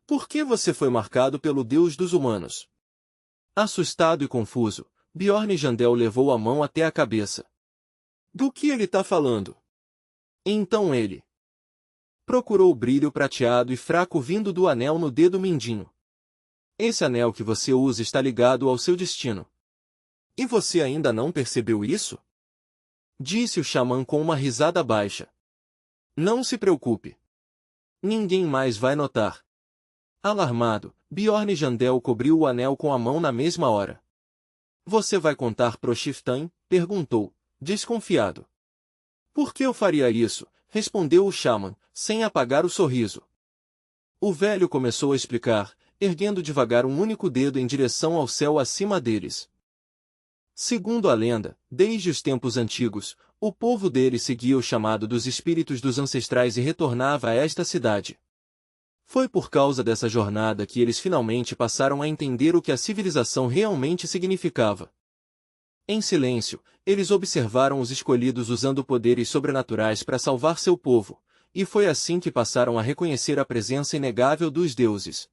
Por que você foi marcado pelo Deus dos humanos? Assustado e confuso, Bjorn Jandel levou a mão até a cabeça. Do que ele está falando? Então ele procurou o brilho prateado e fraco vindo do anel no dedo mindinho. Esse anel que você usa está ligado ao seu destino. E você ainda não percebeu isso? Disse o xamã com uma risada baixa. Não se preocupe. Ninguém mais vai notar. Alarmado, Bjorn Jandel cobriu o anel com a mão na mesma hora. Você vai contar pro Shiftan? Perguntou, desconfiado. Por que eu faria isso? Respondeu o xamã, sem apagar o sorriso. O velho começou a explicar, erguendo devagar um único dedo em direção ao céu acima deles. Segundo a lenda, desde os tempos antigos, o povo deles seguia o chamado dos espíritos dos ancestrais e retornava a esta cidade. Foi por causa dessa jornada que eles finalmente passaram a entender o que a civilização realmente significava. Em silêncio, eles observaram os escolhidos usando poderes sobrenaturais para salvar seu povo, e foi assim que passaram a reconhecer a presença inegável dos deuses.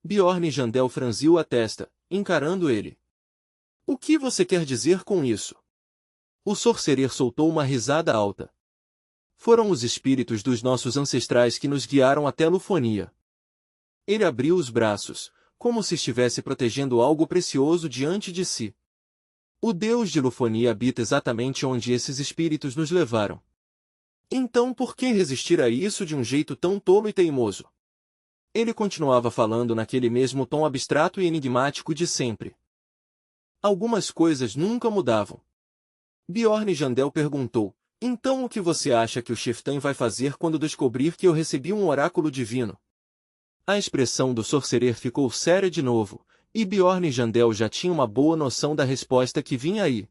Bjorn Jandel franziu a testa, encarando ele. O que você quer dizer com isso? O sorcerer soltou uma risada alta. Foram os espíritos dos nossos ancestrais que nos guiaram até Lufonia. Ele abriu os braços, como se estivesse protegendo algo precioso diante de si. O Deus de Lufonia habita exatamente onde esses espíritos nos levaram. Então por que resistir a isso de um jeito tão tolo e teimoso? Ele continuava falando naquele mesmo tom abstrato e enigmático de sempre. Algumas coisas nunca mudavam. Bjorn Jandel perguntou, então o que você acha que o Shiftan vai fazer quando descobrir que eu recebi um oráculo divino? A expressão do sorcerer ficou séria de novo, e Bjorn Jandel já tinha uma boa noção da resposta que vinha aí.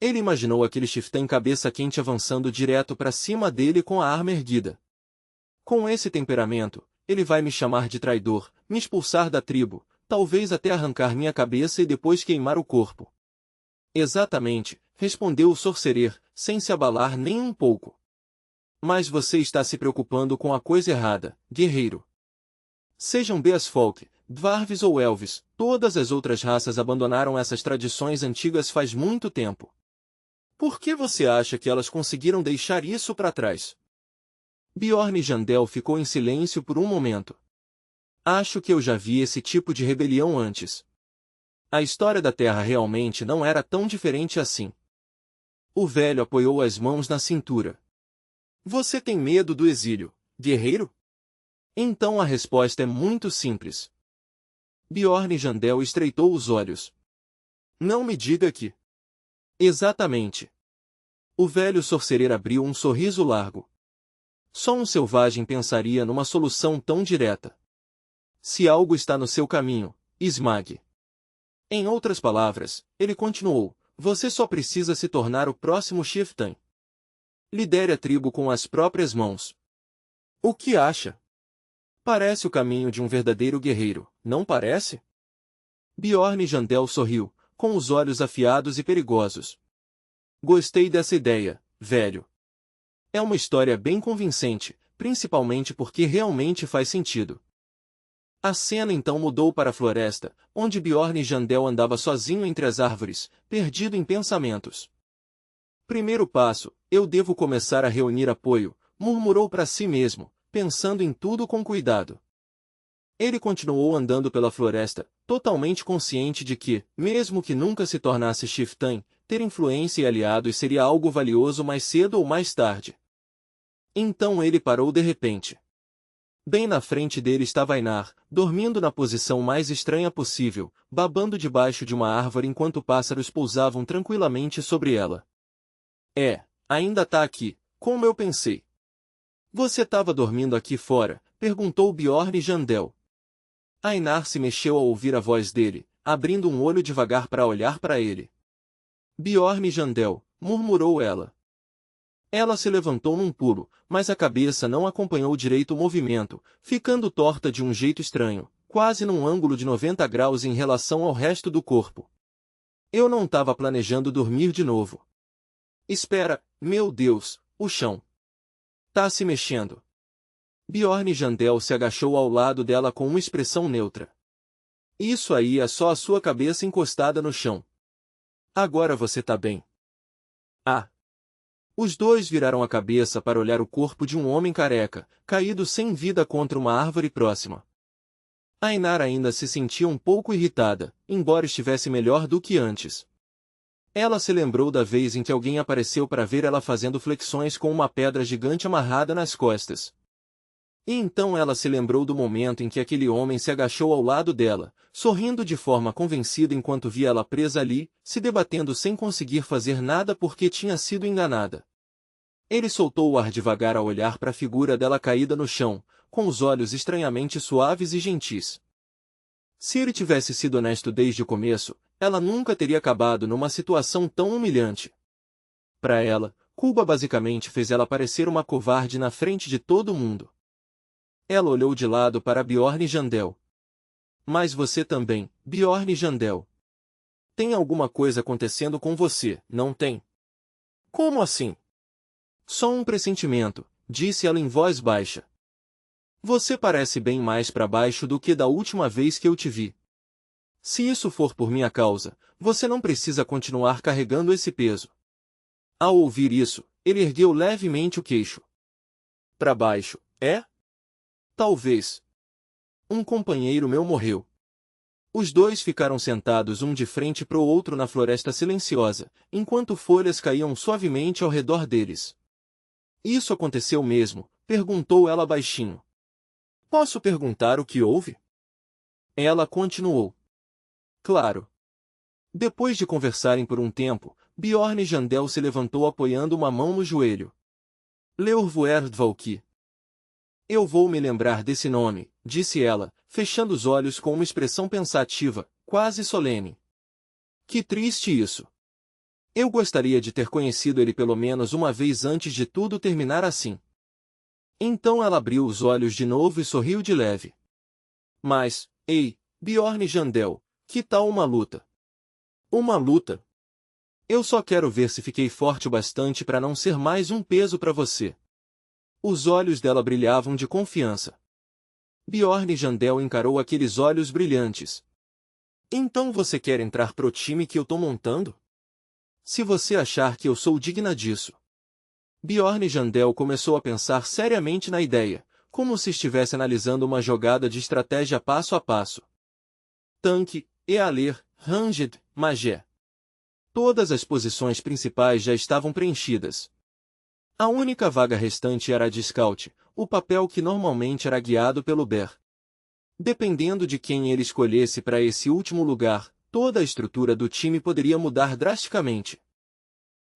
Ele imaginou aquele Shiftan cabeça quente avançando direto para cima dele com a arma erguida. Com esse temperamento, ele vai me chamar de traidor, me expulsar da tribo, talvez até arrancar minha cabeça e depois queimar o corpo. Exatamente, respondeu o sorcerer, sem se abalar nem um pouco. Mas você está se preocupando com a coisa errada, guerreiro. Sejam Beasfolk, Dvarves ou Elves, todas as outras raças abandonaram essas tradições antigas faz muito tempo. Por que você acha que elas conseguiram deixar isso para trás? Bjorn Jandel ficou em silêncio por um momento. Acho que eu já vi esse tipo de rebelião antes. A história da Terra realmente não era tão diferente assim. O velho apoiou as mãos na cintura. Você tem medo do exílio, guerreiro? Então a resposta é muito simples. Bjorn Jandel estreitou os olhos. Não me diga que... Exatamente. O velho sorcerer abriu um sorriso largo. Só um selvagem pensaria numa solução tão direta. Se algo está no seu caminho, esmague. Em outras palavras, ele continuou, você só precisa se tornar o próximo Shiftan. Lidere a tribo com as próprias mãos. O que acha? Parece o caminho de um verdadeiro guerreiro, não parece? Bjorn Jandel sorriu, com os olhos afiados e perigosos. Gostei dessa ideia, velho. É uma história bem convincente, principalmente porque realmente faz sentido. A cena então mudou para a floresta, onde Bjorn Jandel andava sozinho entre as árvores, perdido em pensamentos. Primeiro passo, eu devo começar a reunir apoio, murmurou para si mesmo, pensando em tudo com cuidado. Ele continuou andando pela floresta, totalmente consciente de que, mesmo que nunca se tornasse Shiftan, ter influência e aliados seria algo valioso mais cedo ou mais tarde. Então ele parou de repente. Bem na frente dele estava Einar, dormindo na posição mais estranha possível, babando debaixo de uma árvore enquanto pássaros pousavam tranquilamente sobre ela. Ainda tá aqui, como eu pensei. Você estava dormindo aqui fora? Perguntou Bjorn Jandel. Einar se mexeu ao ouvir a voz dele, abrindo um olho devagar para olhar para ele. Bjorn Jandel, murmurou ela. Ela se levantou num pulo, mas a cabeça não acompanhou direito o movimento, ficando torta de um jeito estranho, quase num ângulo de 90 graus em relação ao resto do corpo. Eu não estava planejando dormir de novo. Espera, meu Deus, o chão. Tá se mexendo. Bjorn Jandel se agachou ao lado dela com uma expressão neutra. Isso aí é só a sua cabeça encostada no chão. Agora você tá bem. Ah! Os dois viraram a cabeça para olhar o corpo de um homem careca, caído sem vida contra uma árvore próxima. Ainar ainda se sentia um pouco irritada, embora estivesse melhor do que antes. Ela se lembrou da vez em que alguém apareceu para ver ela fazendo flexões com uma pedra gigante amarrada nas costas. E então ela se lembrou do momento em que aquele homem se agachou ao lado dela, sorrindo de forma convencida enquanto via ela presa ali, se debatendo sem conseguir fazer nada porque tinha sido enganada. Ele soltou o ar devagar ao olhar para a figura dela caída no chão, com os olhos estranhamente suaves e gentis. Se ele tivesse sido honesto desde o começo, ela nunca teria acabado numa situação tão humilhante. Para ela, Cuba basicamente fez ela parecer uma covarde na frente de todo mundo. Ela olhou de lado para Bjorn Jandel. Mas você também, Bjorn Jandel. Tem alguma coisa acontecendo com você, não tem? Como assim? Só um pressentimento, disse ela em voz baixa. Você parece bem mais para baixo do que da última vez que eu te vi. Se isso for por minha causa, você não precisa continuar carregando esse peso. Ao ouvir isso, ele ergueu levemente o queixo. Para baixo, é? Talvez. Um companheiro meu morreu. Os dois ficaram sentados um de frente para o outro na floresta silenciosa, enquanto folhas caíam suavemente ao redor deles. Isso aconteceu mesmo? Perguntou ela baixinho. Posso perguntar o que houve? Ela continuou. Claro. Depois de conversarem por um tempo, Bjorn Jandel se levantou apoiando uma mão no joelho. Leorvoerdvalki. Eu vou me lembrar desse nome, disse ela, fechando os olhos com uma expressão pensativa, quase solene. Que triste isso. Eu gostaria de ter conhecido ele pelo menos uma vez antes de tudo terminar assim. Então ela abriu os olhos de novo e sorriu de leve. Mas, ei, Bjorn Jandel, que tal uma luta? Uma luta? Eu só quero ver se fiquei forte o bastante para não ser mais um peso para você. Os olhos dela brilhavam de confiança. Bjorn Jandel encarou aqueles olhos brilhantes. Então você quer entrar pro time que eu tô montando? Se você achar que eu sou digna disso. Bjorn Jandel começou a pensar seriamente na ideia, como se estivesse analisando uma jogada de estratégia passo a passo. Tanque, Ealer, Ranged, Magé. Todas as posições principais já estavam preenchidas. A única vaga restante era a de scout, o papel que normalmente era guiado pelo Bear. Dependendo de quem ele escolhesse para esse último lugar, toda a estrutura do time poderia mudar drasticamente.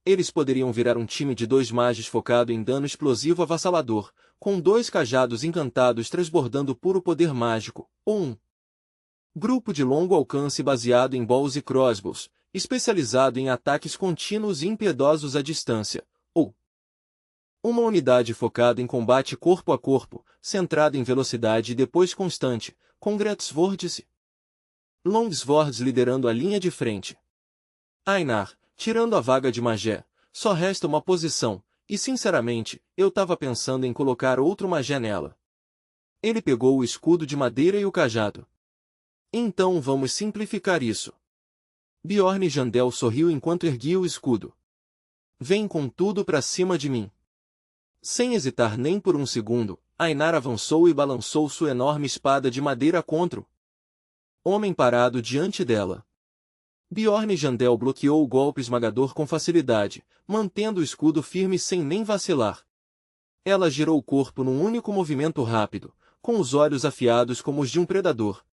Eles poderiam virar um time de 2 magos focado em dano explosivo avassalador, com 2 cajados encantados transbordando puro poder mágico, ou um grupo de longo alcance baseado em balls e crossbows, especializado em ataques contínuos e impiedosos à distância, ou uma unidade focada em combate corpo a corpo, centrada em velocidade e depois constante, com Greatswords e Longswords liderando a linha de frente. Ainar, tirando a vaga de Magé, só resta uma posição, e sinceramente, eu tava pensando em colocar outro Magé nela. Ele pegou o escudo de madeira e o cajado. Então vamos simplificar isso. Bjorn Jandel sorriu enquanto erguia o escudo. Vem com tudo pra cima de mim. Sem hesitar nem por um segundo, Ainar avançou e balançou sua enorme espada de madeira contra o homem parado diante dela. Bjorn Jandel bloqueou o golpe esmagador com facilidade, mantendo o escudo firme sem nem vacilar. Ela girou o corpo num único movimento rápido, com os olhos afiados como os de um predador.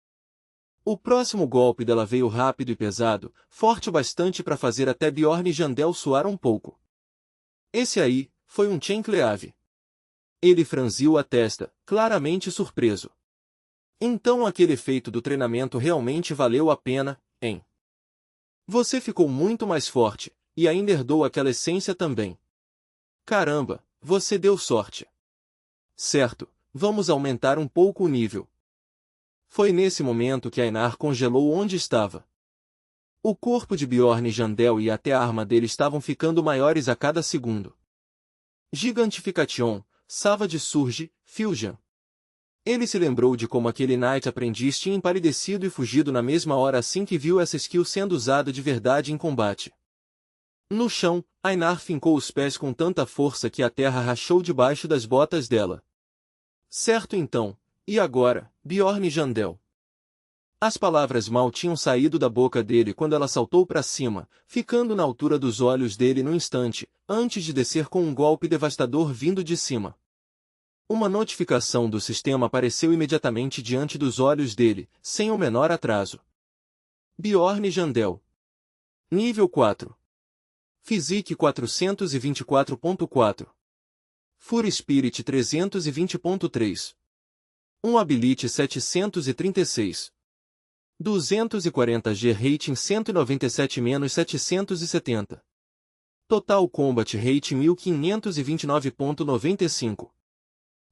O próximo golpe dela veio rápido e pesado, forte o bastante para fazer até Bjorn Jandel suar um pouco. Esse aí, foi um Chenkleave. Ele franziu a testa, claramente surpreso. Então aquele efeito do treinamento realmente valeu a pena, hein? Você ficou muito mais forte, e ainda herdou aquela essência também. Caramba, você deu sorte. Certo, vamos aumentar um pouco o nível. Foi nesse momento que Ainar congelou onde estava. O corpo de Bjorn Jandel e até a arma dele estavam ficando maiores a cada segundo. Gigantification, Savage Surge, Fusion. Ele se lembrou de como aquele Knight aprendiz tinha empalidecido e fugido na mesma hora assim que viu essa skill sendo usada de verdade em combate. No chão, Ainar fincou os pés com tanta força que a terra rachou debaixo das botas dela. Certo então, e agora, Bjorn Jandel? As palavras mal tinham saído da boca dele quando ela saltou para cima, ficando na altura dos olhos dele no instante, antes de descer com um golpe devastador vindo de cima. Uma notificação do sistema apareceu imediatamente diante dos olhos dele, sem o menor atraso. Bjorn Jandel. Nível 4. Physique 424.4. Fury Spirit 320.3. Ability 736. 240 G Rating 197-770. Total Combat Rate 1529.95.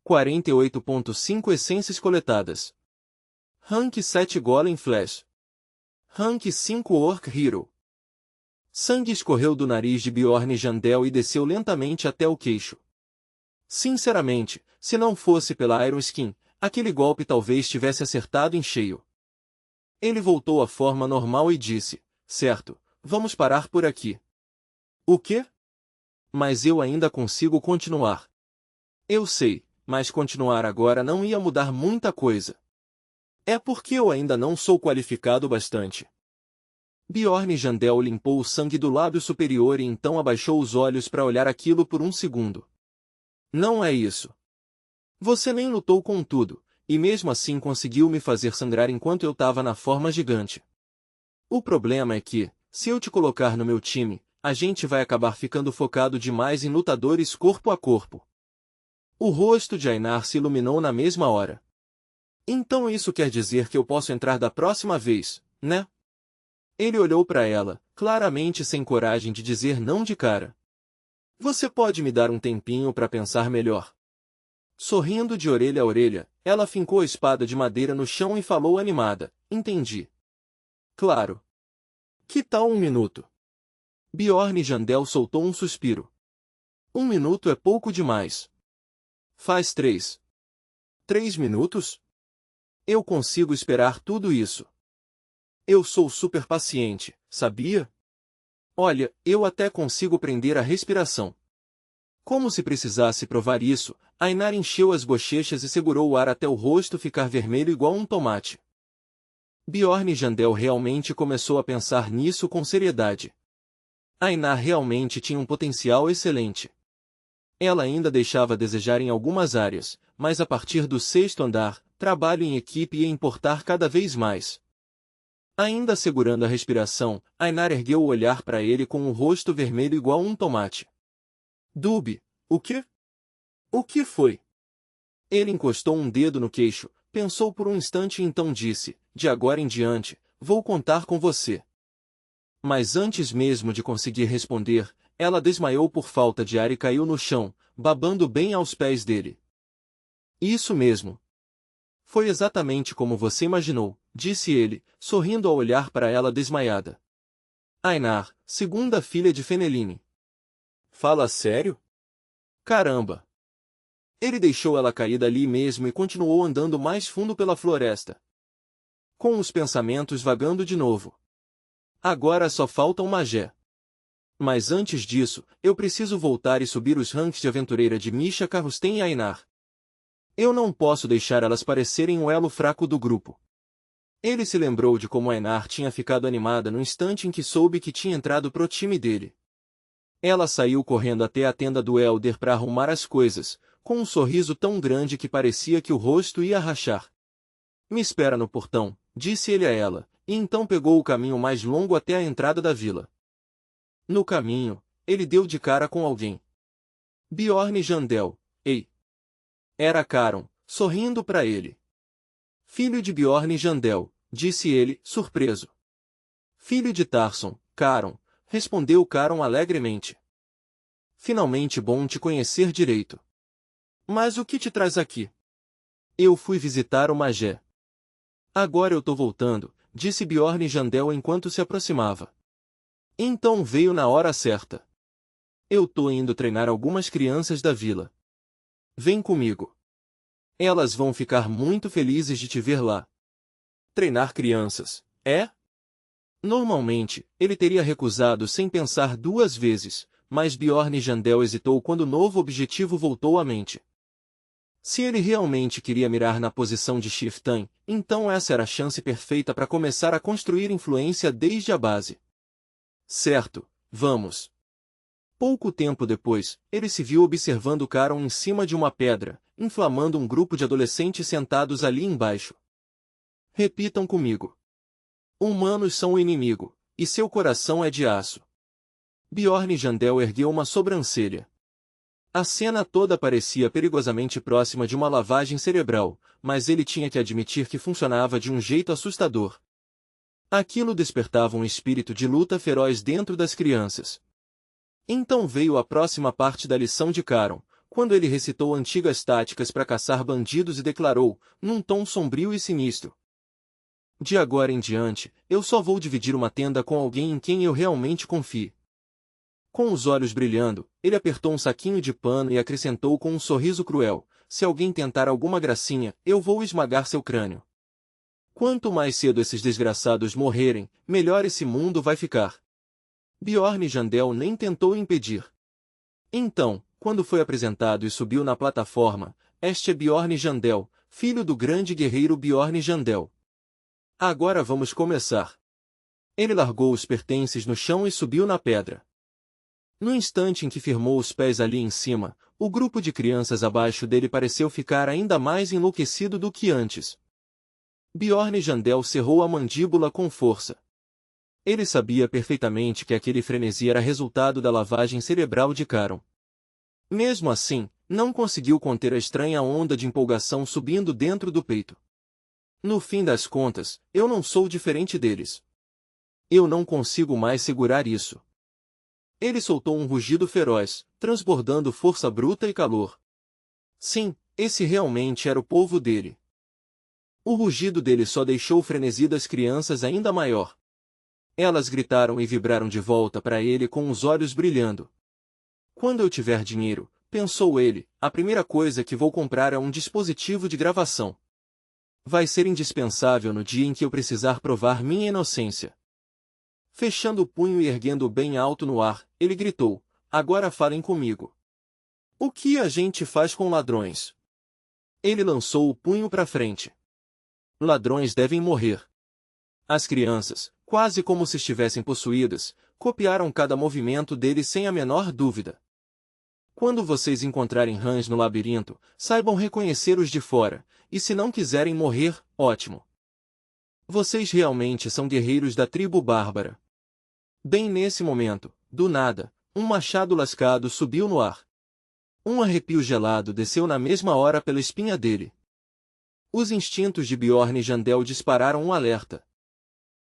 48.5 essências coletadas. Rank 7 Golem Flash. Rank 5 Orc Hero. Sangue escorreu do nariz de Bjorn Jandel e desceu lentamente até o queixo. Sinceramente, se não fosse pela Iron Skin, aquele golpe talvez tivesse acertado em cheio. Ele voltou à forma normal e disse, certo, vamos parar por aqui. O quê? Mas eu ainda consigo continuar. Eu sei, mas continuar agora não ia mudar muita coisa. É porque eu ainda não sou qualificado bastante. Bjorn Jandel limpou o sangue do lábio superior e então abaixou os olhos para olhar aquilo por um segundo. Não é isso. Você nem lutou com tudo, e mesmo assim conseguiu me fazer sangrar enquanto eu estava na forma gigante. O problema é que, se eu te colocar no meu time, a gente vai acabar ficando focado demais em lutadores corpo a corpo. O rosto de Ainar se iluminou na mesma hora. Então isso quer dizer que eu posso entrar da próxima vez, né? Ele olhou para ela, claramente sem coragem de dizer não de cara. Você pode me dar um tempinho para pensar melhor? Sorrindo de orelha a orelha, ela fincou a espada de madeira no chão e falou animada, entendi. Claro. Que tal 1 minuto? Bjorn Jandel soltou um suspiro. 1 minuto é pouco demais. Faz 3. 3 minutos? Eu consigo esperar tudo isso. Eu sou super paciente, sabia? Olha, eu até consigo prender a respiração. Como se precisasse provar isso, Ainar encheu as bochechas e segurou o ar até o rosto ficar vermelho igual um tomate. Bjorn Jandel realmente começou a pensar nisso com seriedade. Ainar realmente tinha um potencial excelente. Ela ainda deixava a desejar em algumas áreas, mas a partir do 6º andar, trabalho em equipe ia importar cada vez mais. Ainda segurando a respiração, Ainar ergueu o olhar para ele com o rosto vermelho igual um tomate. Dub, o quê? O que foi? Ele encostou um dedo no queixo, pensou por um instante e então disse, de agora em diante, vou contar com você. Mas antes mesmo de conseguir responder, ela desmaiou por falta de ar e caiu no chão, babando bem aos pés dele. Isso mesmo. Foi exatamente como você imaginou, disse ele, sorrindo ao olhar para ela desmaiada. Ainar, segunda filha de Feneline. Fala sério? Caramba! Ele deixou ela caída ali mesmo e continuou andando mais fundo pela floresta. Com os pensamentos vagando de novo. Agora só falta um Magé. Mas antes disso, eu preciso voltar e subir os ranks de aventureira de Misha Karrusten e Ainar. Eu não posso deixar elas parecerem o elo fraco do grupo. Ele se lembrou de como Ainar tinha ficado animada no instante em que soube que tinha entrado pro time dele. Ela saiu correndo até a tenda do Elder para arrumar as coisas, com um sorriso tão grande que parecia que o rosto ia rachar. Me espera no portão, disse ele a ela, e então pegou o caminho mais longo até a entrada da vila. No caminho, ele deu de cara com alguém. Bjorn Jandel, ei! Era Caron, sorrindo para ele. Filho de Bjorn Jandel, disse ele, surpreso. Filho de Tarson, Caron, respondeu Caron alegremente. Finalmente bom te conhecer direito. Mas o que te traz aqui? Eu fui visitar o Magé. Agora eu tô voltando, disse Bjorn Jandel enquanto se aproximava. Então veio na hora certa. Eu tô indo treinar algumas crianças da vila. Vem comigo. Elas vão ficar muito felizes de te ver lá. Treinar crianças, é? Normalmente, ele teria recusado sem pensar duas vezes, mas Bjorn Jandel hesitou quando o novo objetivo voltou à mente. Se ele realmente queria mirar na posição de Shiftan, então essa era a chance perfeita para começar a construir influência desde a base. Certo, vamos. Pouco tempo depois, ele se viu observando Caron em cima de uma pedra, inflamando um grupo de adolescentes sentados ali embaixo. Repitam comigo. Humanos são o inimigo, e seu coração é de aço. Bjorn Jandel ergueu uma sobrancelha. A cena toda parecia perigosamente próxima de uma lavagem cerebral, mas ele tinha que admitir que funcionava de um jeito assustador. Aquilo despertava um espírito de luta feroz dentro das crianças. Então veio a próxima parte da lição de Caron, quando ele recitou antigas táticas para caçar bandidos e declarou, num tom sombrio e sinistro: de agora em diante, eu só vou dividir uma tenda com alguém em quem eu realmente confie. Com os olhos brilhando, ele apertou um saquinho de pano e acrescentou com um sorriso cruel: se alguém tentar alguma gracinha, eu vou esmagar seu crânio. Quanto mais cedo esses desgraçados morrerem, melhor esse mundo vai ficar. Bjorn Jandel nem tentou impedir. Então, quando foi apresentado e subiu na plataforma, este é Bjorn Jandel, filho do grande guerreiro Bjorn Jandel. Agora vamos começar. Ele largou os pertences no chão e subiu na pedra. No instante em que firmou os pés ali em cima, o grupo de crianças abaixo dele pareceu ficar ainda mais enlouquecido do que antes. Bjorn Jandel cerrou a mandíbula com força. Ele sabia perfeitamente que aquele frenesi era resultado da lavagem cerebral de Caron. Mesmo assim, não conseguiu conter a estranha onda de empolgação subindo dentro do peito. No fim das contas, eu não sou diferente deles. Eu não consigo mais segurar isso. Ele soltou um rugido feroz, transbordando força bruta e calor. Sim, esse realmente era o povo dele. O rugido dele só deixou o frenesi das crianças ainda maior. Elas gritaram e vibraram de volta para ele com os olhos brilhando. Quando eu tiver dinheiro, pensou ele, a primeira coisa que vou comprar é um dispositivo de gravação. Vai ser indispensável no dia em que eu precisar provar minha inocência. Fechando o punho e erguendo-o bem alto no ar, ele gritou: agora falem comigo. O que a gente faz com ladrões? Ele lançou o punho para frente. Ladrões devem morrer. As crianças, quase como se estivessem possuídas, copiaram cada movimento dele sem a menor dúvida. Quando vocês encontrarem rãs no labirinto, saibam reconhecer os de fora, e se não quiserem morrer, ótimo. Vocês realmente são guerreiros da tribo bárbara. Bem nesse momento, do nada, um machado lascado subiu no ar. Um arrepio gelado desceu na mesma hora pela espinha dele. Os instintos de Bjorn Jandel dispararam um alerta.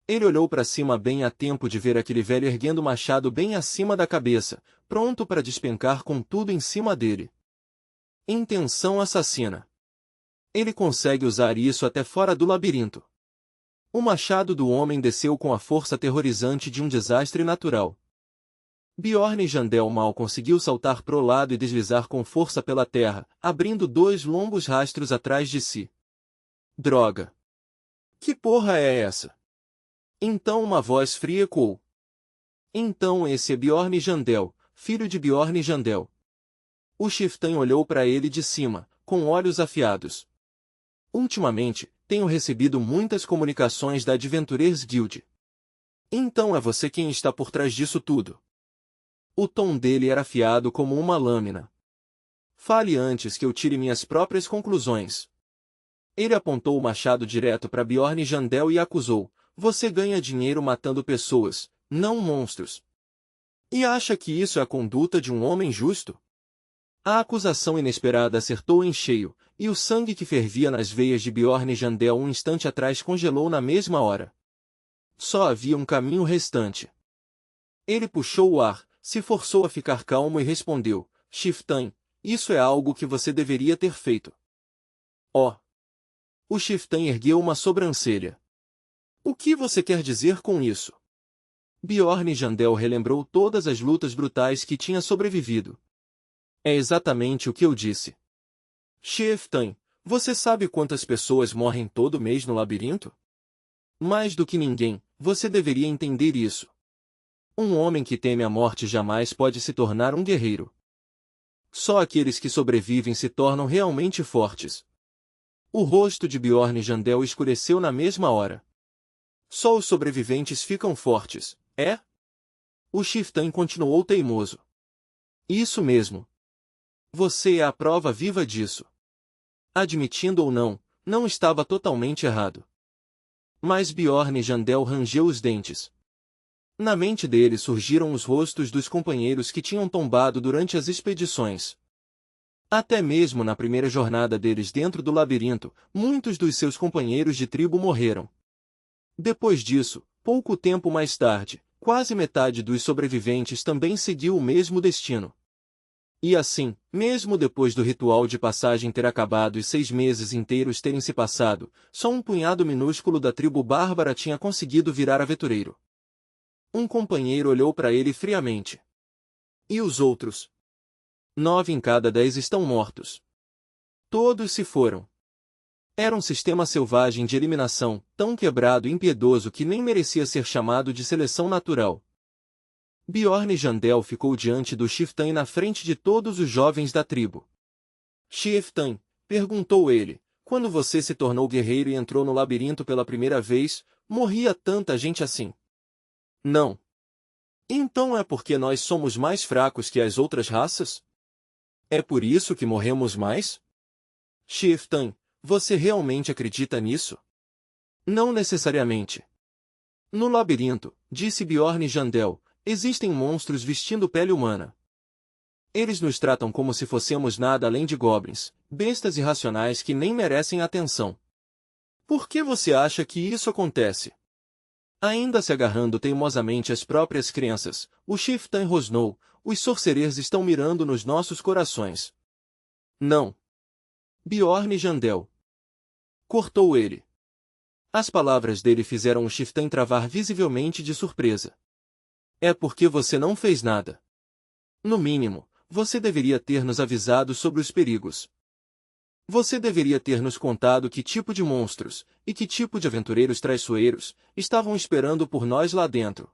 Ele olhou para cima bem a tempo de ver aquele velho erguendo o machado bem acima da cabeça, pronto para despencar com tudo em cima dele. Intenção assassina. Ele consegue usar isso até fora do labirinto. O machado do homem desceu com a força aterrorizante de um desastre natural. Bjorn Jandel mal conseguiu saltar pro lado e deslizar com força pela terra, abrindo 2 longos rastros atrás de si. Droga! Que porra é essa? Então uma voz fria ecoou. Então esse é Bjorn Jandel, filho de Bjorn Jandel. O Shiftan olhou para ele de cima, com olhos afiados. Ultimamente, tenho recebido muitas comunicações da Adventurers Guild. Então é você quem está por trás disso tudo. O tom dele era afiado como uma lâmina. Fale antes que eu tire minhas próprias conclusões. Ele apontou o machado direto para Bjorn Jandel e acusou: você ganha dinheiro matando pessoas, não monstros. E acha que isso é a conduta de um homem justo? A acusação inesperada acertou em cheio, e o sangue que fervia nas veias de Bjorn Jandel um instante atrás congelou na mesma hora. Só havia um caminho restante. Ele puxou o ar, se forçou a ficar calmo e respondeu: Shiftan, isso é algo que você deveria ter feito. Oh! O Shiftan ergueu uma sobrancelha. O que você quer dizer com isso? Bjorn Jandel relembrou todas as lutas brutais que tinha sobrevivido. É exatamente o que eu disse. Shiftan, Você sabe quantas pessoas morrem todo mês no labirinto? Mais do que ninguém, você deveria entender isso. Um homem que teme a morte jamais pode se tornar um guerreiro. Só aqueles que sobrevivem se tornam realmente fortes. O rosto de Bjorn Jandel escureceu na mesma hora. Só os sobreviventes ficam fortes, é? O Chieftain continuou teimoso. Isso mesmo. Você é a prova viva disso. Admitindo ou não, não estava totalmente errado. Mas Bjorn Jandel rangeu os dentes. Na mente dele surgiram os rostos dos companheiros que tinham tombado durante as expedições. Até mesmo na primeira jornada deles dentro do labirinto, muitos dos seus companheiros de tribo morreram. Depois disso, pouco tempo mais tarde, quase metade dos sobreviventes também seguiu o mesmo destino. E assim, mesmo depois do ritual de passagem ter acabado e 6 meses inteiros terem se passado, só um punhado minúsculo da tribo bárbara tinha conseguido virar aventureiro. Um companheiro olhou para ele friamente. E os outros? 9 em cada 10 estão mortos. Todos se foram. Era um sistema selvagem de eliminação, tão quebrado e impiedoso que nem merecia ser chamado de seleção natural. Bjorn Jandel ficou diante do Chieftain na frente de todos os jovens da tribo. Chieftain, perguntou ele, quando você se tornou guerreiro e entrou no labirinto pela primeira vez, morria tanta gente assim? Não. Então é porque nós somos mais fracos que as outras raças? É por isso que morremos mais? Chieftain, você realmente acredita nisso? Não necessariamente. No labirinto, disse Bjorn Jandel, existem monstros vestindo pele humana. Eles nos tratam como se fossemos nada além de goblins, bestas irracionais que nem merecem atenção. Por que você acha que isso acontece? Ainda se agarrando teimosamente às próprias crenças, o Chieftain rosnou, os sorcerers estão mirando nos nossos corações. Não. Bjorn Jandel. Cortou ele. As palavras dele fizeram o Chieftain travar visivelmente de surpresa. É porque você não fez nada. No mínimo, você deveria ter nos avisado sobre os perigos. Você deveria ter nos contado que tipo de monstros, e que tipo de aventureiros traiçoeiros, estavam esperando por nós lá dentro.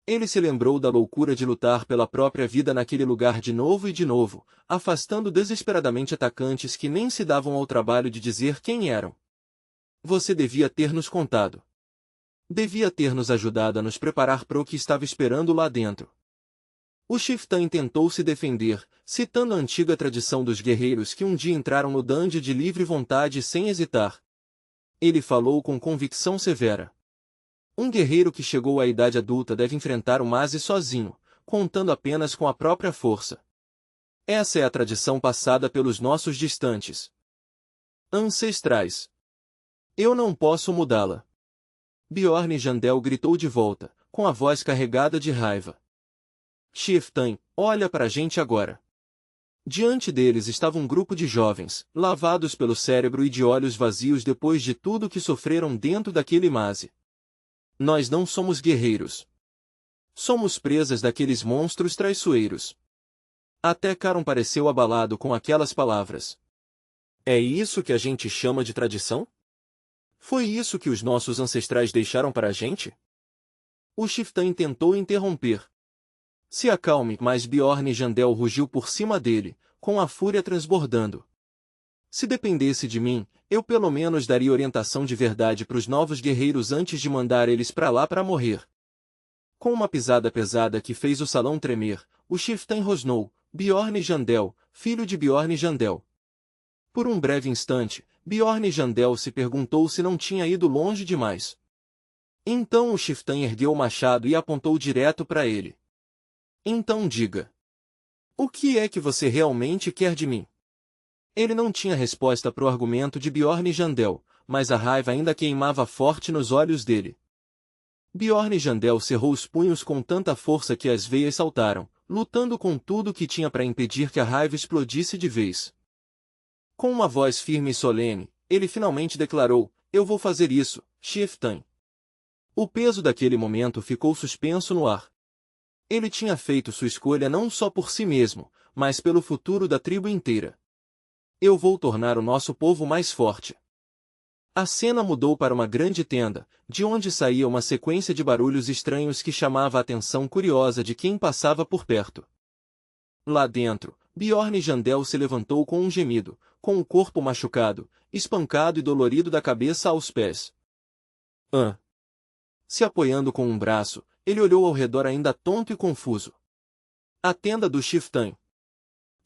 Ele se lembrou da loucura de lutar pela própria vida naquele lugar de novo, afastando desesperadamente atacantes que nem se davam ao trabalho de dizer quem eram. Você devia ter nos contado. Devia ter nos ajudado a nos preparar para o que estava esperando lá dentro. O Chieftain tentou se defender, citando a antiga tradição dos guerreiros que um dia entraram no dungeon de livre vontade sem hesitar. Ele falou com convicção severa. Um guerreiro que chegou à idade adulta deve enfrentar o Maze sozinho, contando apenas com a própria força. Essa é a tradição passada pelos nossos distantes ancestrais. Eu não posso mudá-la. Bjorn Jandel gritou de volta, com a voz carregada de raiva. Chieftain, olha para a gente agora. Diante deles estava um grupo de jovens, lavados pelo cérebro e de olhos vazios depois de tudo que sofreram dentro daquele maze. Nós não somos guerreiros. Somos presas daqueles monstros traiçoeiros. Até Caron pareceu abalado com aquelas palavras. É isso que a gente chama de tradição? Foi isso que os nossos ancestrais deixaram para a gente? O Chieftain tentou interromper. Se acalme, mas Bjorn Jandel rugiu por cima dele, com a fúria transbordando. Se dependesse de mim, eu pelo menos daria orientação de verdade para os novos guerreiros antes de mandar eles para lá para morrer. Com uma pisada pesada que fez o salão tremer, o Chieftain rosnou, Bjorn Jandel, filho de Bjorn Jandel. Por um breve instante, Bjorn Jandel se perguntou se não tinha ido longe demais. Então o Chieftain ergueu o machado e apontou direto para ele. Então diga. O que é que você realmente quer de mim? Ele não tinha resposta para o argumento de Bjorn Jandel, mas a raiva ainda queimava forte nos olhos dele. Bjorn Jandel cerrou os punhos com tanta força que as veias saltaram, lutando com tudo que tinha para impedir que a raiva explodisse de vez. Com uma voz firme e solene, ele finalmente declarou, eu vou fazer isso, Chieftain. O peso daquele momento ficou suspenso no ar. Ele tinha feito sua escolha não só por si mesmo, mas pelo futuro da tribo inteira. Eu vou tornar o nosso povo mais forte. A cena mudou para uma grande tenda, de onde saía uma sequência de barulhos estranhos que chamava a atenção curiosa de quem passava por perto. Lá dentro, Bjorn Jandel se levantou com um gemido, com o corpo machucado, espancado e dolorido da cabeça aos pés. Se apoiando com um braço, ele olhou ao redor ainda tonto e confuso. A tenda do Chiftan.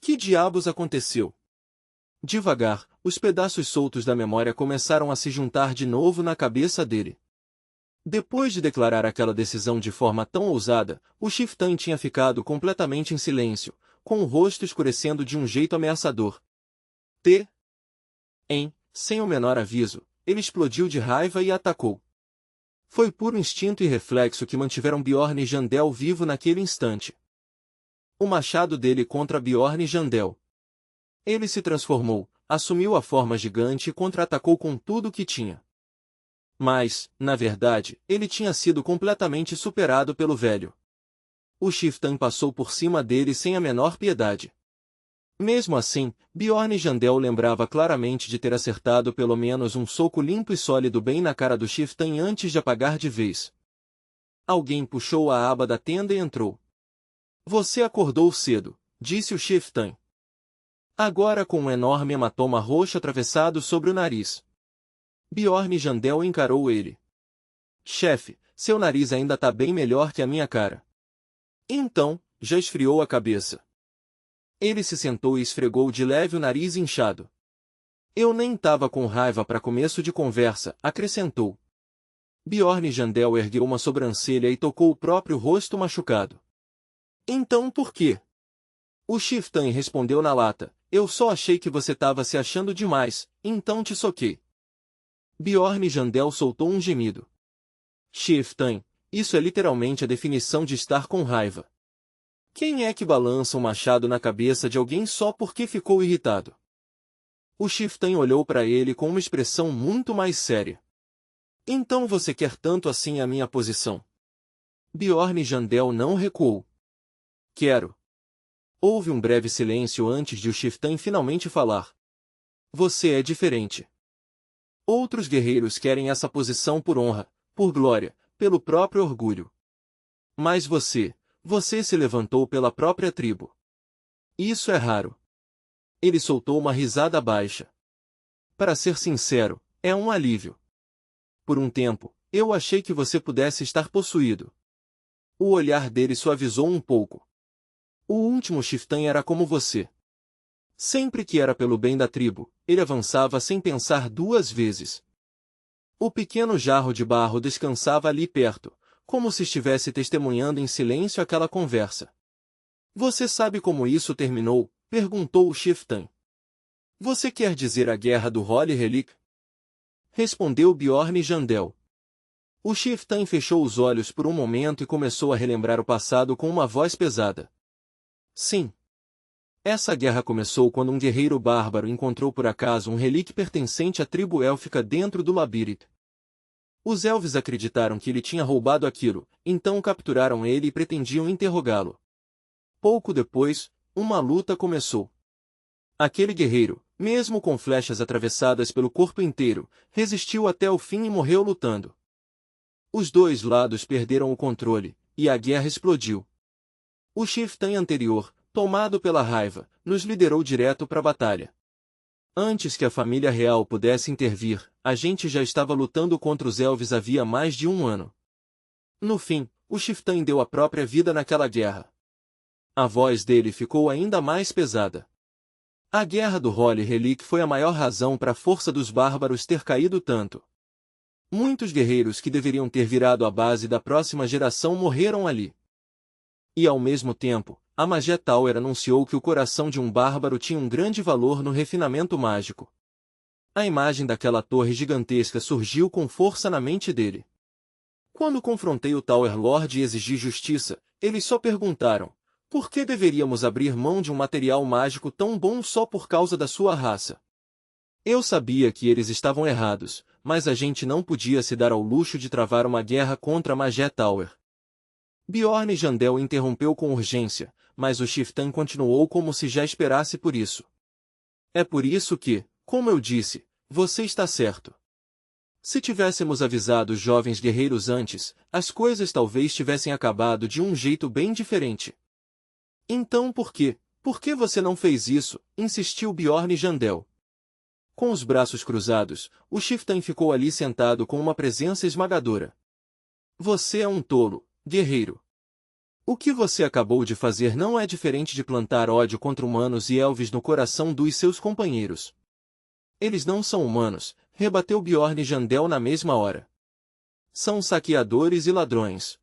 Que diabos aconteceu? Devagar, os pedaços soltos da memória começaram a se juntar de novo na cabeça dele. Depois de declarar aquela decisão de forma tão ousada, o Chiftan tinha ficado completamente em silêncio, com o rosto escurecendo de um jeito ameaçador. Sem o menor aviso, ele explodiu de raiva e atacou. Foi puro instinto e reflexo que mantiveram Bjorn Jandel vivo naquele instante. O machado dele contra Bjorn Jandel. Ele se transformou, assumiu a forma gigante e contra-atacou com tudo o que tinha. Mas, na verdade, ele tinha sido completamente superado pelo velho. O Chiftan passou por cima dele sem a menor piedade. Mesmo assim, Bjorn Jandel lembrava claramente de ter acertado pelo menos um soco limpo e sólido bem na cara do Chiftan antes de apagar de vez. Alguém puxou a aba da tenda e entrou. Você acordou cedo, disse o Chiftan. Agora com um enorme hematoma roxo atravessado sobre o nariz. Bjorn Jandel encarou ele. Chefe, seu nariz ainda tá bem melhor que a minha cara. Então, já esfriou a cabeça. Ele se sentou e esfregou de leve o nariz inchado. Eu nem tava com raiva para começo de conversa, acrescentou. Bjorn Jandel ergueu uma sobrancelha e tocou o próprio rosto machucado. Então por quê? O Chiftan respondeu na lata. Eu só achei que você tava se achando demais, então te soquei. Bjorn Jandel soltou um gemido. Chiftan, isso é literalmente a definição de estar com raiva. Quem é que balança um machado na cabeça de alguém só porque ficou irritado? O Chiftan olhou para ele com uma expressão muito mais séria. Então você quer tanto assim a minha posição? Bjorn Jandel não recuou. Quero. Houve um breve silêncio antes de o Chiftan finalmente falar. Você é diferente. Outros guerreiros querem essa posição por honra, por glória, pelo próprio orgulho. Mas você se levantou pela própria tribo. Isso é raro. Ele soltou uma risada baixa. Para ser sincero, é um alívio. Por um tempo, eu achei que você pudesse estar possuído. O olhar dele suavizou um pouco. O último Chiftan era como você. Sempre que era pelo bem da tribo, ele avançava sem pensar duas vezes. O pequeno jarro de barro descansava ali perto, como se estivesse testemunhando em silêncio aquela conversa. Você sabe como isso terminou? Perguntou o Chiftan. Você quer dizer a guerra do Holy Relic? Respondeu Bjorn Jandel. O Chiftan fechou os olhos por um momento e começou a relembrar o passado com uma voz pesada. Sim. Essa guerra começou quando um guerreiro bárbaro encontrou por acaso um relíquio pertencente à tribo élfica dentro do labirinto. Os elfos acreditaram que ele tinha roubado aquilo, então capturaram ele e pretendiam interrogá-lo. Pouco depois, uma luta começou. Aquele guerreiro, mesmo com flechas atravessadas pelo corpo inteiro, resistiu até o fim e morreu lutando. Os dois lados perderam o controle, e a guerra explodiu. O Chiftan anterior, tomado pela raiva, nos liderou direto para a batalha. Antes que a família real pudesse intervir, a gente já estava lutando contra os elfos havia mais de um ano. No fim, o Chiftan deu a própria vida naquela guerra. A voz dele ficou ainda mais pesada. A guerra do Holy Relic foi a maior razão para a força dos bárbaros ter caído tanto. Muitos guerreiros que deveriam ter virado a base da próxima geração morreram ali. E ao mesmo tempo, a Magia Tower anunciou que o coração de um bárbaro tinha um grande valor no refinamento mágico. A imagem daquela torre gigantesca surgiu com força na mente dele. Quando confrontei o Tower Lord e exigi justiça, eles só perguntaram: por que deveríamos abrir mão de um material mágico tão bom só por causa da sua raça? Eu sabia que eles estavam errados, mas a gente não podia se dar ao luxo de travar uma guerra contra a Magia Tower. Bjorn Jandel interrompeu com urgência, mas o Chiftan continuou como se já esperasse por isso. É por isso que, como eu disse, você está certo. Se tivéssemos avisado os jovens guerreiros antes, as coisas talvez tivessem acabado de um jeito bem diferente. Então por quê? Por que você não fez isso? Insistiu Bjorn Jandel. Com os braços cruzados, o Chieftain ficou ali sentado com uma presença esmagadora. Você é um tolo, guerreiro. O que você acabou de fazer não é diferente de plantar ódio contra humanos e elves no coração dos seus companheiros. Eles não são humanos, rebateu Bjorn Jandel na mesma hora. São saqueadores e ladrões.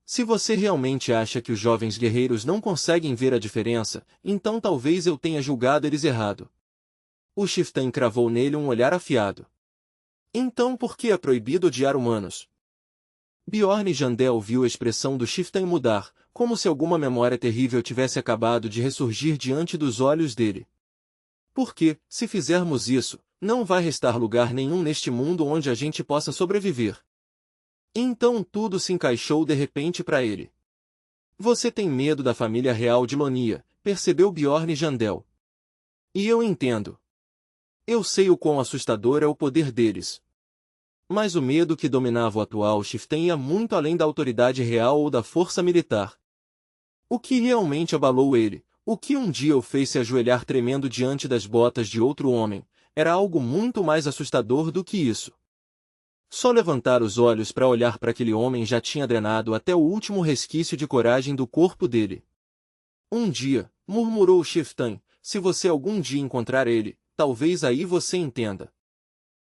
Se você realmente acha que os jovens guerreiros não conseguem ver a diferença, então talvez eu tenha julgado eles errado. O Chieftain cravou nele um olhar afiado. Então por que é proibido odiar humanos? Bjorn Jandel viu a expressão do Chieftain mudar, como se alguma memória terrível tivesse acabado de ressurgir diante dos olhos dele. Porque, se fizermos isso, não vai restar lugar nenhum neste mundo onde a gente possa sobreviver. Então tudo se encaixou de repente para ele. Você tem medo da família real de Lonia, percebeu Bjorn Jandel. E eu entendo. Eu sei o quão assustador é o poder deles. Mas o medo que dominava o atual Chieftain ia muito além da autoridade real ou da força militar. O que realmente abalou ele, o que um dia o fez se ajoelhar tremendo diante das botas de outro homem, era algo muito mais assustador do que isso. Só levantar os olhos para olhar para aquele homem já tinha drenado até o último resquício de coragem do corpo dele. Um dia, murmurou o Chieftain, se você algum dia encontrar ele, talvez aí você entenda.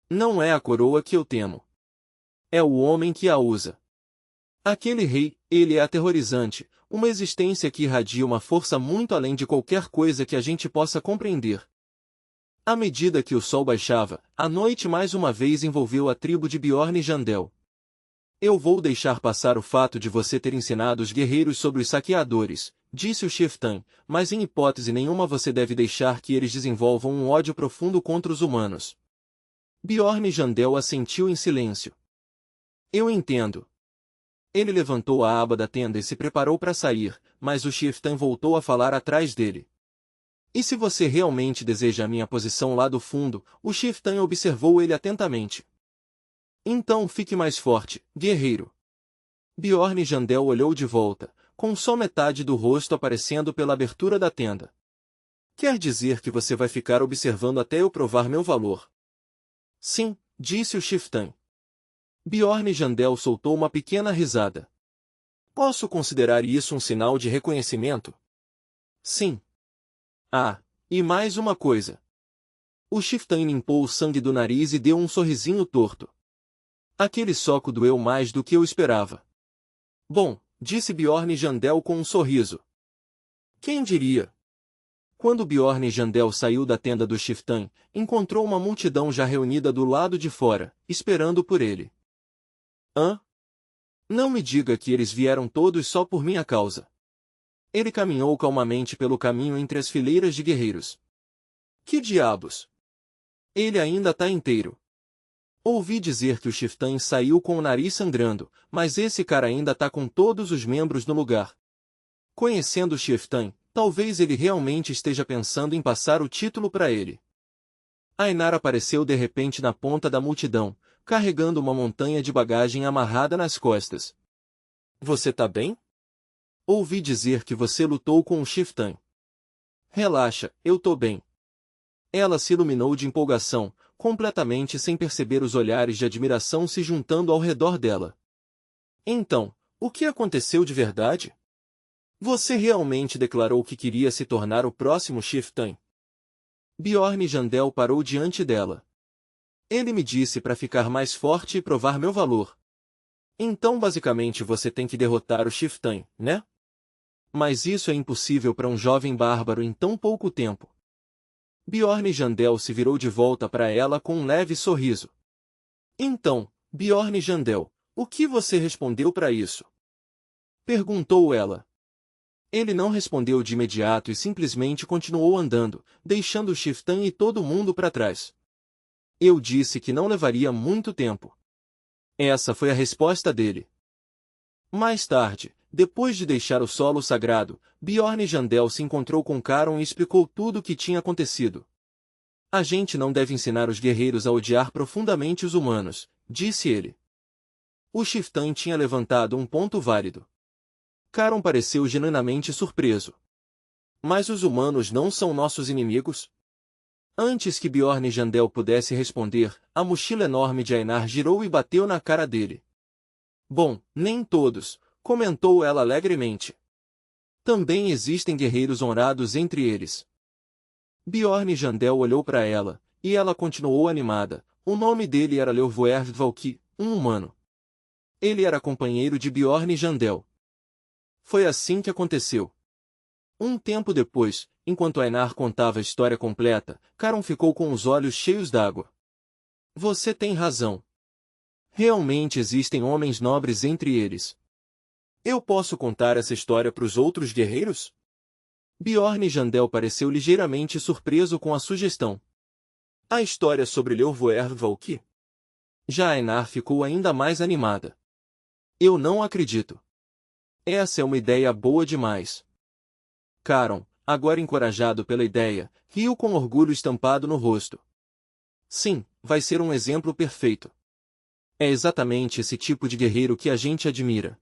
Não é a coroa que eu temo. É o homem que a usa. Aquele rei, ele é aterrorizante, uma existência que irradia uma força muito além de qualquer coisa que a gente possa compreender. À medida que o sol baixava, a noite mais uma vez envolveu a tribo de Bjorn Jandel. Eu vou deixar passar o fato de você ter ensinado os guerreiros sobre os saqueadores, disse o Chieftain, mas em hipótese nenhuma você deve deixar que eles desenvolvam um ódio profundo contra os humanos. Bjorn Jandel assentiu em silêncio. Eu entendo. Ele levantou a aba da tenda e se preparou para sair, mas o Chieftain voltou a falar atrás dele. E se você realmente deseja a minha posição lá do fundo, o Chieftain observou ele atentamente. Então fique mais forte, guerreiro. Bjorn Jandel olhou de volta, com só metade do rosto aparecendo pela abertura da tenda. Quer dizer que você vai ficar observando até eu provar meu valor? Sim, disse o Chieftain. Bjorn Jandel soltou uma pequena risada. Posso considerar isso um sinal de reconhecimento? Sim. Ah, e mais uma coisa. O Chieftain limpou o sangue do nariz e deu um sorrisinho torto. Aquele soco doeu mais do que eu esperava. Bom, disse Bjorn Jandel com um sorriso. Quem diria? Quando Bjorn Jandel saiu da tenda do Chieftain, encontrou uma multidão já reunida do lado de fora, esperando por ele. Hã? Não me diga que eles vieram todos só por minha causa. Ele caminhou calmamente pelo caminho entre as fileiras de guerreiros. Que diabos? Ele ainda tá inteiro. Ouvi dizer que o Chieftain saiu com o nariz sangrando, mas esse cara ainda tá com todos os membros no lugar. Conhecendo o Chieftain, talvez ele realmente esteja pensando em passar o título para ele. Ainar apareceu de repente na ponta da multidão, carregando uma montanha de bagagem amarrada nas costas. Você tá bem? Ouvi dizer que você lutou com o Chieftain. Relaxa, eu tô bem. Ela se iluminou de empolgação, completamente sem perceber os olhares de admiração se juntando ao redor dela. Então, o que aconteceu de verdade? Você realmente declarou que queria se tornar o próximo Chieftain? Bjorn Jandel parou diante dela. Ele me disse para ficar mais forte e provar meu valor. Então basicamente você tem que derrotar o Chieftain, né? Mas isso é impossível para um jovem bárbaro em tão pouco tempo. Bjorn Jandel se virou de volta para ela com um leve sorriso. Então, Bjorn Jandel, o que você respondeu para isso? Perguntou ela. Ele não respondeu de imediato e simplesmente continuou andando, deixando o Chieftain e todo mundo para trás. Eu disse que não levaria muito tempo. Essa foi a resposta dele. Mais tarde, depois de deixar o solo sagrado, Bjorn Jandel se encontrou com Caron e explicou tudo o que tinha acontecido. A gente não deve ensinar os guerreiros a odiar profundamente os humanos, disse ele. O Chiftan tinha levantado um ponto válido. Caron pareceu genuinamente surpreso. Mas os humanos não são nossos inimigos? Antes que Bjorn Jandel pudesse responder, a mochila enorme de Einar girou e bateu na cara dele. Bom, nem todos, comentou ela alegremente. Também existem guerreiros honrados entre eles. Bjorn Jandel olhou para ela, e ela continuou animada. O nome dele era Leovoerd Valky, um humano. Ele era companheiro de Bjorn Jandel. Foi assim que aconteceu. Um tempo depois, enquanto Einar contava a história completa, Caron ficou com os olhos cheios d'água. Você tem razão. Realmente existem homens nobres entre eles. Eu posso contar essa história para os outros guerreiros? Bjorn Jandel pareceu ligeiramente surpreso com a sugestão. A história sobre Leovoerd Valky? Já Einar ficou ainda mais animada. Eu não acredito. Essa é uma ideia boa demais. Caron, agora encorajado pela ideia, riu com orgulho estampado no rosto. Sim, vai ser um exemplo perfeito. É exatamente esse tipo de guerreiro que a gente admira.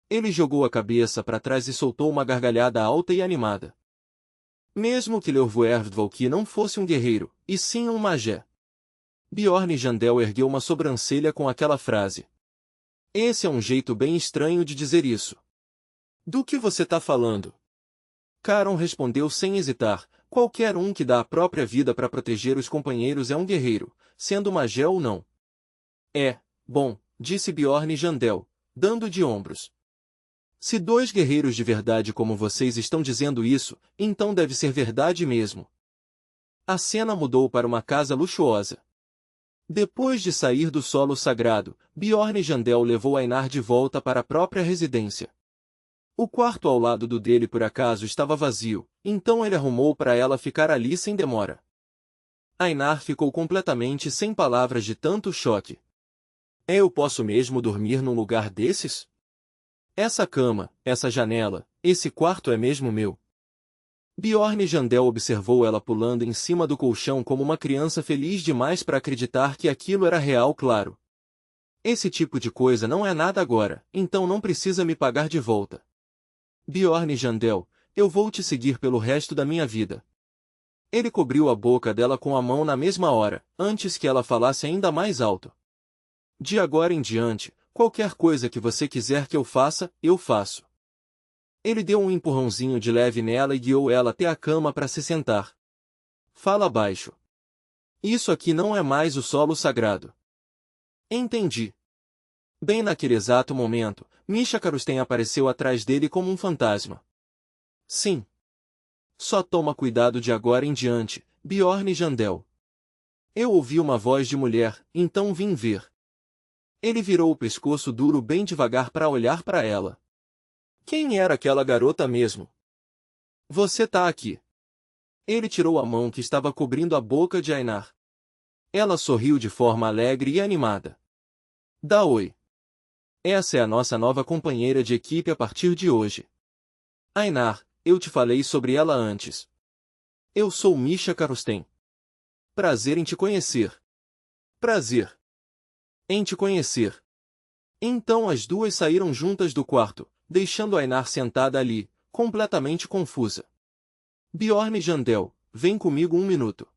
Ele jogou a cabeça para trás e soltou uma gargalhada alta e animada. Mesmo que Leovoerd Valky não fosse um guerreiro, e sim um magé. Bjorn Jandel ergueu uma sobrancelha com aquela frase. Esse é um jeito bem estranho de dizer isso. Do que você está falando? Caron respondeu sem hesitar. Qualquer um que dá a própria vida para proteger os companheiros é um guerreiro, sendo magé ou não. Bom, disse Bjorn Jandel, dando de ombros. Se dois guerreiros de verdade como vocês estão dizendo isso, então deve ser verdade mesmo. A cena mudou para uma casa luxuosa. Depois de sair do solo sagrado, Bjorn Jandel levou Einar de volta para a própria residência. O quarto ao lado do dele por acaso estava vazio, então ele arrumou para ela ficar ali sem demora. Einar ficou completamente sem palavras de tanto choque. Eu posso mesmo dormir num lugar desses? Essa cama, essa janela, esse quarto é mesmo meu. Bjorn Jandel observou ela pulando em cima do colchão como uma criança feliz demais para acreditar que aquilo era real, claro. Esse tipo de coisa não é nada agora, então não precisa me pagar de volta. Bjorn Jandel, eu vou te seguir pelo resto da minha vida. Ele cobriu a boca dela com a mão na mesma hora, antes que ela falasse ainda mais alto. De agora em diante, qualquer coisa que você quiser que eu faça, eu faço. Ele deu um empurrãozinho de leve nela e guiou ela até a cama para se sentar. Fala baixo. Isso aqui não é mais o solo sagrado. Entendi. Bem naquele exato momento, Misha Karusten apareceu atrás dele como um fantasma. Sim. Só toma cuidado de agora em diante, Bjorn Jandel. Eu ouvi uma voz de mulher, então vim ver. Ele virou o pescoço duro bem devagar para olhar para ela. Quem era aquela garota mesmo? Você tá aqui. Ele tirou a mão que estava cobrindo a boca de Einar. Ela sorriu de forma alegre e animada. Dá oi. Essa é a nossa nova companheira de equipe a partir de hoje. Einar, eu te falei sobre ela antes. Eu sou Misha Karusten. Prazer em te conhecer. Prazer em te conhecer. Então as duas saíram juntas do quarto, deixando Einar sentada ali, completamente confusa. Bjorn Jandel, vem comigo um minuto.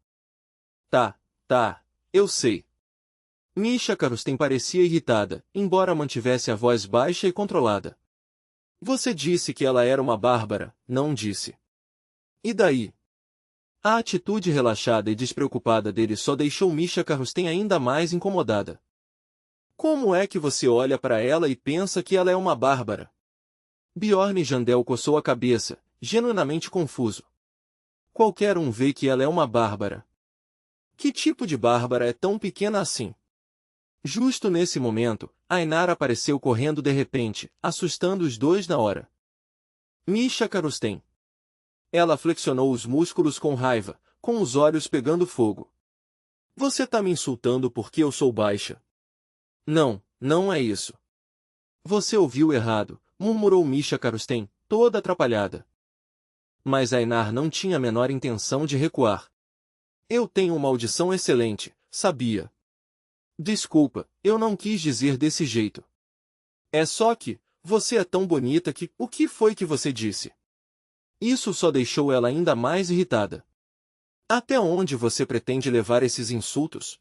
Tá, eu sei. Misha Karusten parecia irritada, embora mantivesse a voz baixa e controlada. Você disse que ela era uma bárbara, não disse? E daí? A atitude relaxada e despreocupada dele só deixou Misha Karusten ainda mais incomodada. Como é que você olha para ela e pensa que ela é uma bárbara? Bjorn Jandel coçou a cabeça, genuinamente confuso. Qualquer um vê que ela é uma bárbara. Que tipo de bárbara é tão pequena assim? Justo nesse momento, Einar apareceu correndo de repente, assustando os dois na hora. Misha Karusten. Ela flexionou os músculos com raiva, com os olhos pegando fogo. Você tá me insultando porque eu sou baixa? Não, não é isso. Você ouviu errado, murmurou Misha Karusten, toda atrapalhada. Mas Einar não tinha a menor intenção de recuar. Eu tenho uma audição excelente, sabia? Desculpa, eu não quis dizer desse jeito. É só que, você é tão bonita que, o que foi que você disse? Isso só deixou ela ainda mais irritada. Até onde você pretende levar esses insultos?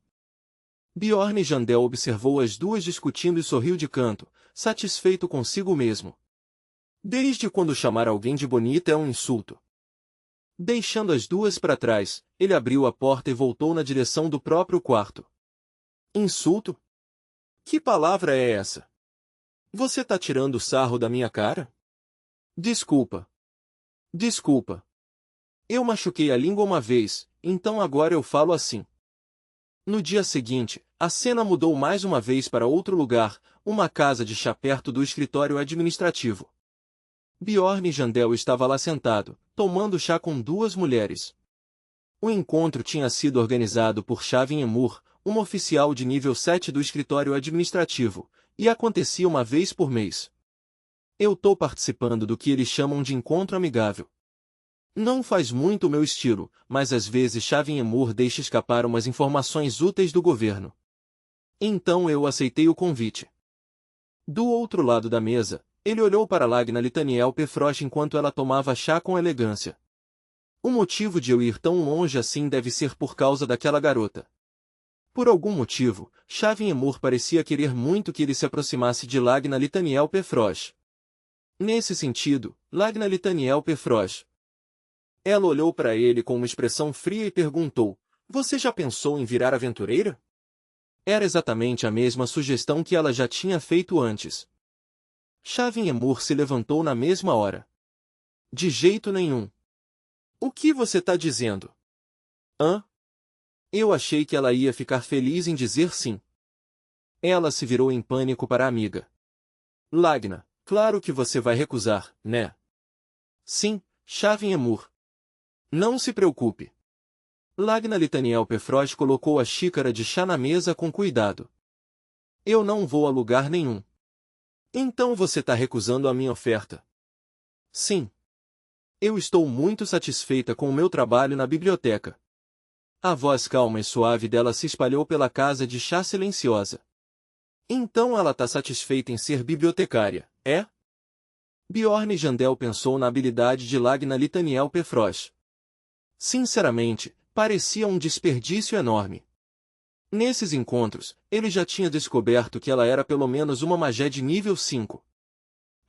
Bjorn Jandel observou as duas discutindo e sorriu de canto, satisfeito consigo mesmo. Desde quando chamar alguém de bonita é um insulto? Deixando as duas para trás, ele abriu a porta e voltou na direção do próprio quarto. Insulto? Que palavra é essa? Você tá tirando sarro da minha cara? Desculpa. Desculpa. Eu machuquei a língua uma vez, então agora eu falo assim. No dia seguinte, a cena mudou mais uma vez para outro lugar, uma casa de chá perto do escritório administrativo. Bjorn Jandel estava lá sentado, tomando chá com duas mulheres. O encontro tinha sido organizado por Shavin Emur, uma oficial de nível 7 do escritório administrativo, e acontecia uma vez por mês. Eu tô participando do que eles chamam de encontro amigável. Não faz muito o meu estilo, mas às vezes Shavin Emur deixa escapar umas informações úteis do governo. Então eu aceitei o convite. Do outro lado da mesa, ele olhou para Lagna Litaniel Pefrosh enquanto ela tomava chá com elegância. O motivo de eu ir tão longe assim deve ser por causa daquela garota. Por algum motivo, Shavin Emur parecia querer muito que ele se aproximasse de Lagna Litaniel Pefrosh. Nesse sentido, Lagna Litaniel Pefrosh. Ela olhou para ele com uma expressão fria e perguntou, você já pensou em virar aventureira? Era exatamente a mesma sugestão que ela já tinha feito antes. Shavin Emur se levantou na mesma hora. De jeito nenhum. O que você tá dizendo? Hã? Eu achei que ela ia ficar feliz em dizer sim. Ela se virou em pânico para a amiga. Lagna, claro que você vai recusar, né? Sim, Shavin Emur. Não se preocupe. Lagna Litaniel Pefrosh colocou a xícara de chá na mesa com cuidado. Eu não vou a lugar nenhum. Então você tá recusando a minha oferta? Sim. Eu estou muito satisfeita com o meu trabalho na biblioteca. A voz calma e suave dela se espalhou pela casa de chá silenciosa. Então ela tá satisfeita em ser bibliotecária, é? Bjorn Jandel pensou na habilidade de Lagna Litaniel Pefrosh. Sinceramente, parecia um desperdício enorme. Nesses encontros, ele já tinha descoberto que ela era pelo menos uma magé de nível 5.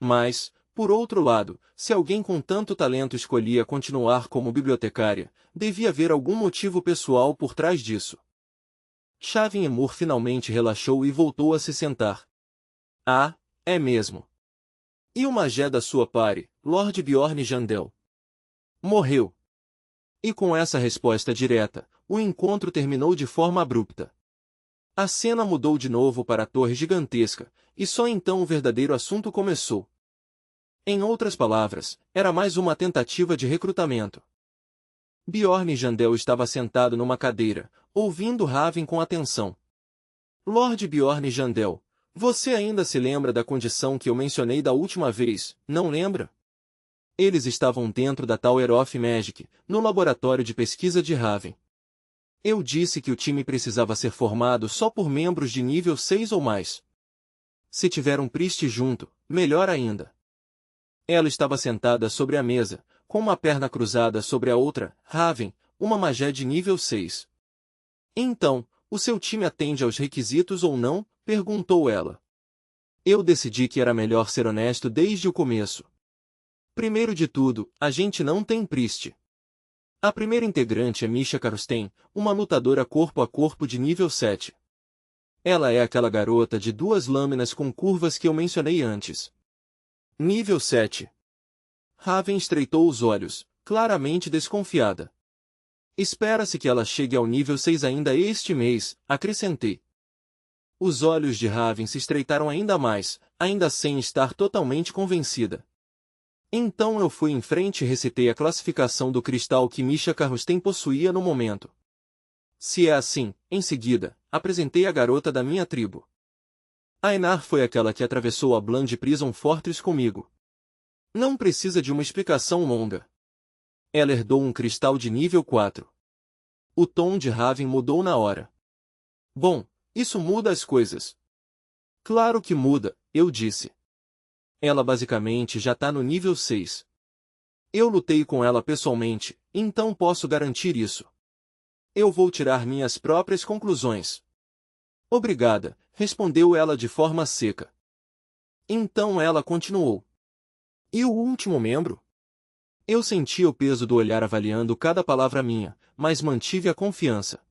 Mas, por outro lado, se alguém com tanto talento escolhia continuar como bibliotecária, devia haver algum motivo pessoal por trás disso. Shavin Emur finalmente relaxou e voltou a se sentar. Ah, é mesmo. E o magé da sua pare, Lord Bjorn Jandel? Morreu. E com essa resposta direta, o encontro terminou de forma abrupta. A cena mudou de novo para a torre gigantesca, e só então o verdadeiro assunto começou. Em outras palavras, era mais uma tentativa de recrutamento. Bjorn Jandel estava sentado numa cadeira, ouvindo Raven com atenção. Lord Bjorn Jandel, você ainda se lembra da condição que eu mencionei da última vez, não lembra? Eles estavam dentro da Tower of Magic, no laboratório de pesquisa de Raven. Eu disse que o time precisava ser formado só por membros de nível 6 ou mais. Se tiver um Priest junto, melhor ainda. Ela estava sentada sobre a mesa, com uma perna cruzada sobre a outra, Raven, uma magé de nível 6. Então, o seu time atende aos requisitos ou não? Perguntou ela. Eu decidi que era melhor ser honesto desde o começo. Primeiro de tudo, a gente não tem Priest. A primeira integrante é Misha Karstein, uma lutadora corpo a corpo de nível 7. Ela é aquela garota de duas lâminas com curvas que eu mencionei antes. Nível 7. Raven estreitou os olhos, claramente desconfiada. Espera-se que ela chegue ao nível 6 ainda este mês, acrescentei. Os olhos de Raven se estreitaram ainda mais, ainda sem estar totalmente convencida. Então eu fui em frente e recitei a classificação do cristal que Misha Karstein possuía no momento. Se é assim, em seguida, apresentei a garota da minha tribo. Ainar foi aquela que atravessou a Bland Prison Fortress comigo. Não precisa de uma explicação longa. Ela herdou um cristal de nível 4. O tom de Raven mudou na hora. Bom, isso muda as coisas. Claro que muda, eu disse. Ela basicamente já tá no nível 6. Eu lutei com ela pessoalmente, então posso garantir isso. Eu vou tirar minhas próprias conclusões. Obrigada, respondeu ela de forma seca. Então ela continuou. E o último membro? Eu sentia o peso do olhar avaliando cada palavra minha, mas mantive a confiança.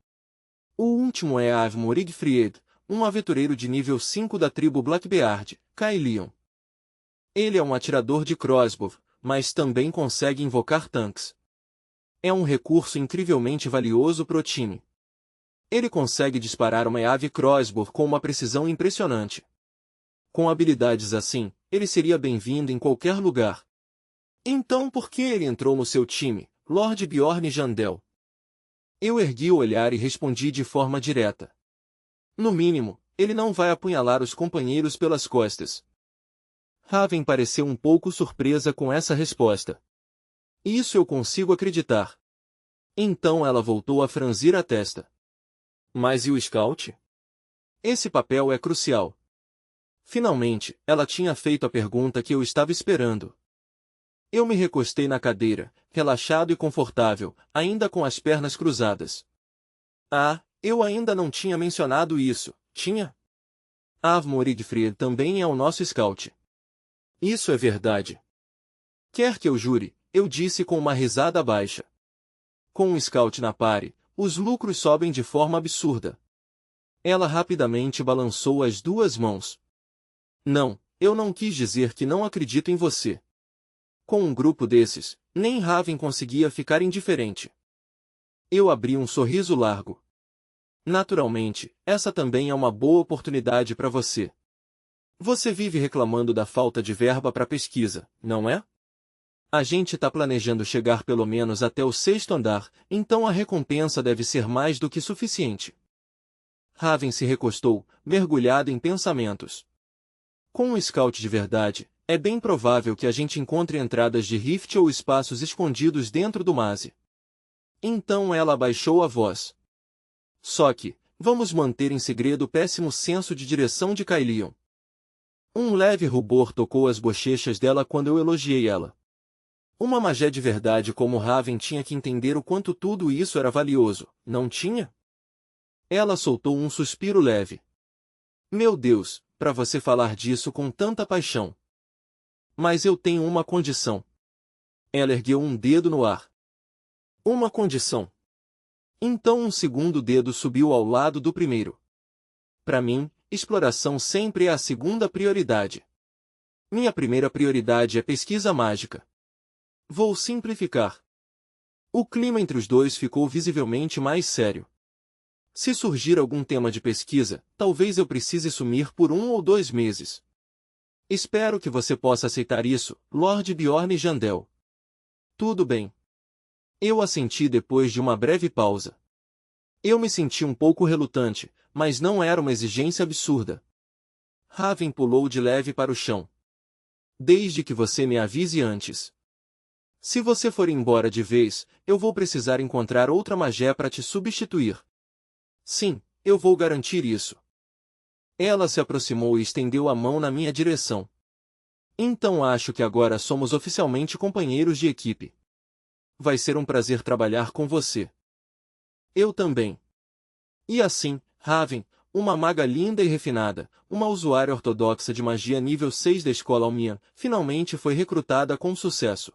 O último é Avmor Igfried, um aventureiro de nível 5 da tribo Blackbeard, Kailion. Ele é um atirador de crossbow, mas também consegue invocar tanques. É um recurso incrivelmente valioso pro time. Ele consegue disparar uma ave crossbow com uma precisão impressionante. Com habilidades assim, ele seria bem-vindo em qualquer lugar. Então por que ele entrou no seu time, Lord Bjorn Jandel? Eu ergui o olhar e respondi de forma direta. No mínimo, ele não vai apunhalar os companheiros pelas costas. Raven pareceu um pouco surpresa com essa resposta. Isso eu consigo acreditar. Então ela voltou a franzir a testa. Mas e o Scout? Esse papel é crucial. Finalmente, ela tinha feito a pergunta que eu estava esperando. Eu me recostei na cadeira, relaxado e confortável, ainda com as pernas cruzadas. Ah, eu ainda não tinha mencionado isso, tinha? Avmor Igfried também é o nosso Scout. Isso é verdade. Quer que eu jure, eu disse com uma risada baixa. Com um Scout na pare, os lucros sobem de forma absurda. Ela rapidamente balançou as duas mãos. Não, eu não quis dizer que não acredito em você. Com um grupo desses, nem Raven conseguia ficar indiferente. Eu abri um sorriso largo. Naturalmente, essa também é uma boa oportunidade para você. Você vive reclamando da falta de verba para pesquisa, não é? A gente está planejando chegar pelo menos até o 6º andar, então a recompensa deve ser mais do que suficiente. Raven se recostou, mergulhado em pensamentos. Com um Scout de verdade, é bem provável que a gente encontre entradas de rift ou espaços escondidos dentro do maze. Então ela abaixou a voz. Só que, vamos manter em segredo o péssimo senso de direção de Kailion. Um leve rubor tocou as bochechas dela quando eu elogiei ela. Uma magé de verdade como Raven tinha que entender o quanto tudo isso era valioso, não tinha? Ela soltou um suspiro leve. Meu Deus, para você falar disso com tanta paixão. Mas eu tenho uma condição. Ela ergueu um dedo no ar. Uma condição. Então um segundo dedo subiu ao lado do primeiro. Para mim, exploração sempre é a segunda prioridade. Minha primeira prioridade é pesquisa mágica. Vou simplificar. O clima entre os dois ficou visivelmente mais sério. Se surgir algum tema de pesquisa, talvez eu precise sumir por 1 ou 2 meses. Espero que você possa aceitar isso, Lord Bjorn Jandel. Tudo bem. Eu assenti depois de uma breve pausa. Eu me senti um pouco relutante, mas não era uma exigência absurda. Raven pulou de leve para o chão. Desde que você me avise antes. Se você for embora de vez, eu vou precisar encontrar outra magé para te substituir. Sim, eu vou garantir isso. Ela se aproximou e estendeu a mão na minha direção. Então acho que agora somos oficialmente companheiros de equipe. Vai ser um prazer trabalhar com você. Eu também. E assim, Raven, uma maga linda e refinada, uma usuária ortodoxa de magia nível 6 da escola Almian, finalmente foi recrutada com sucesso.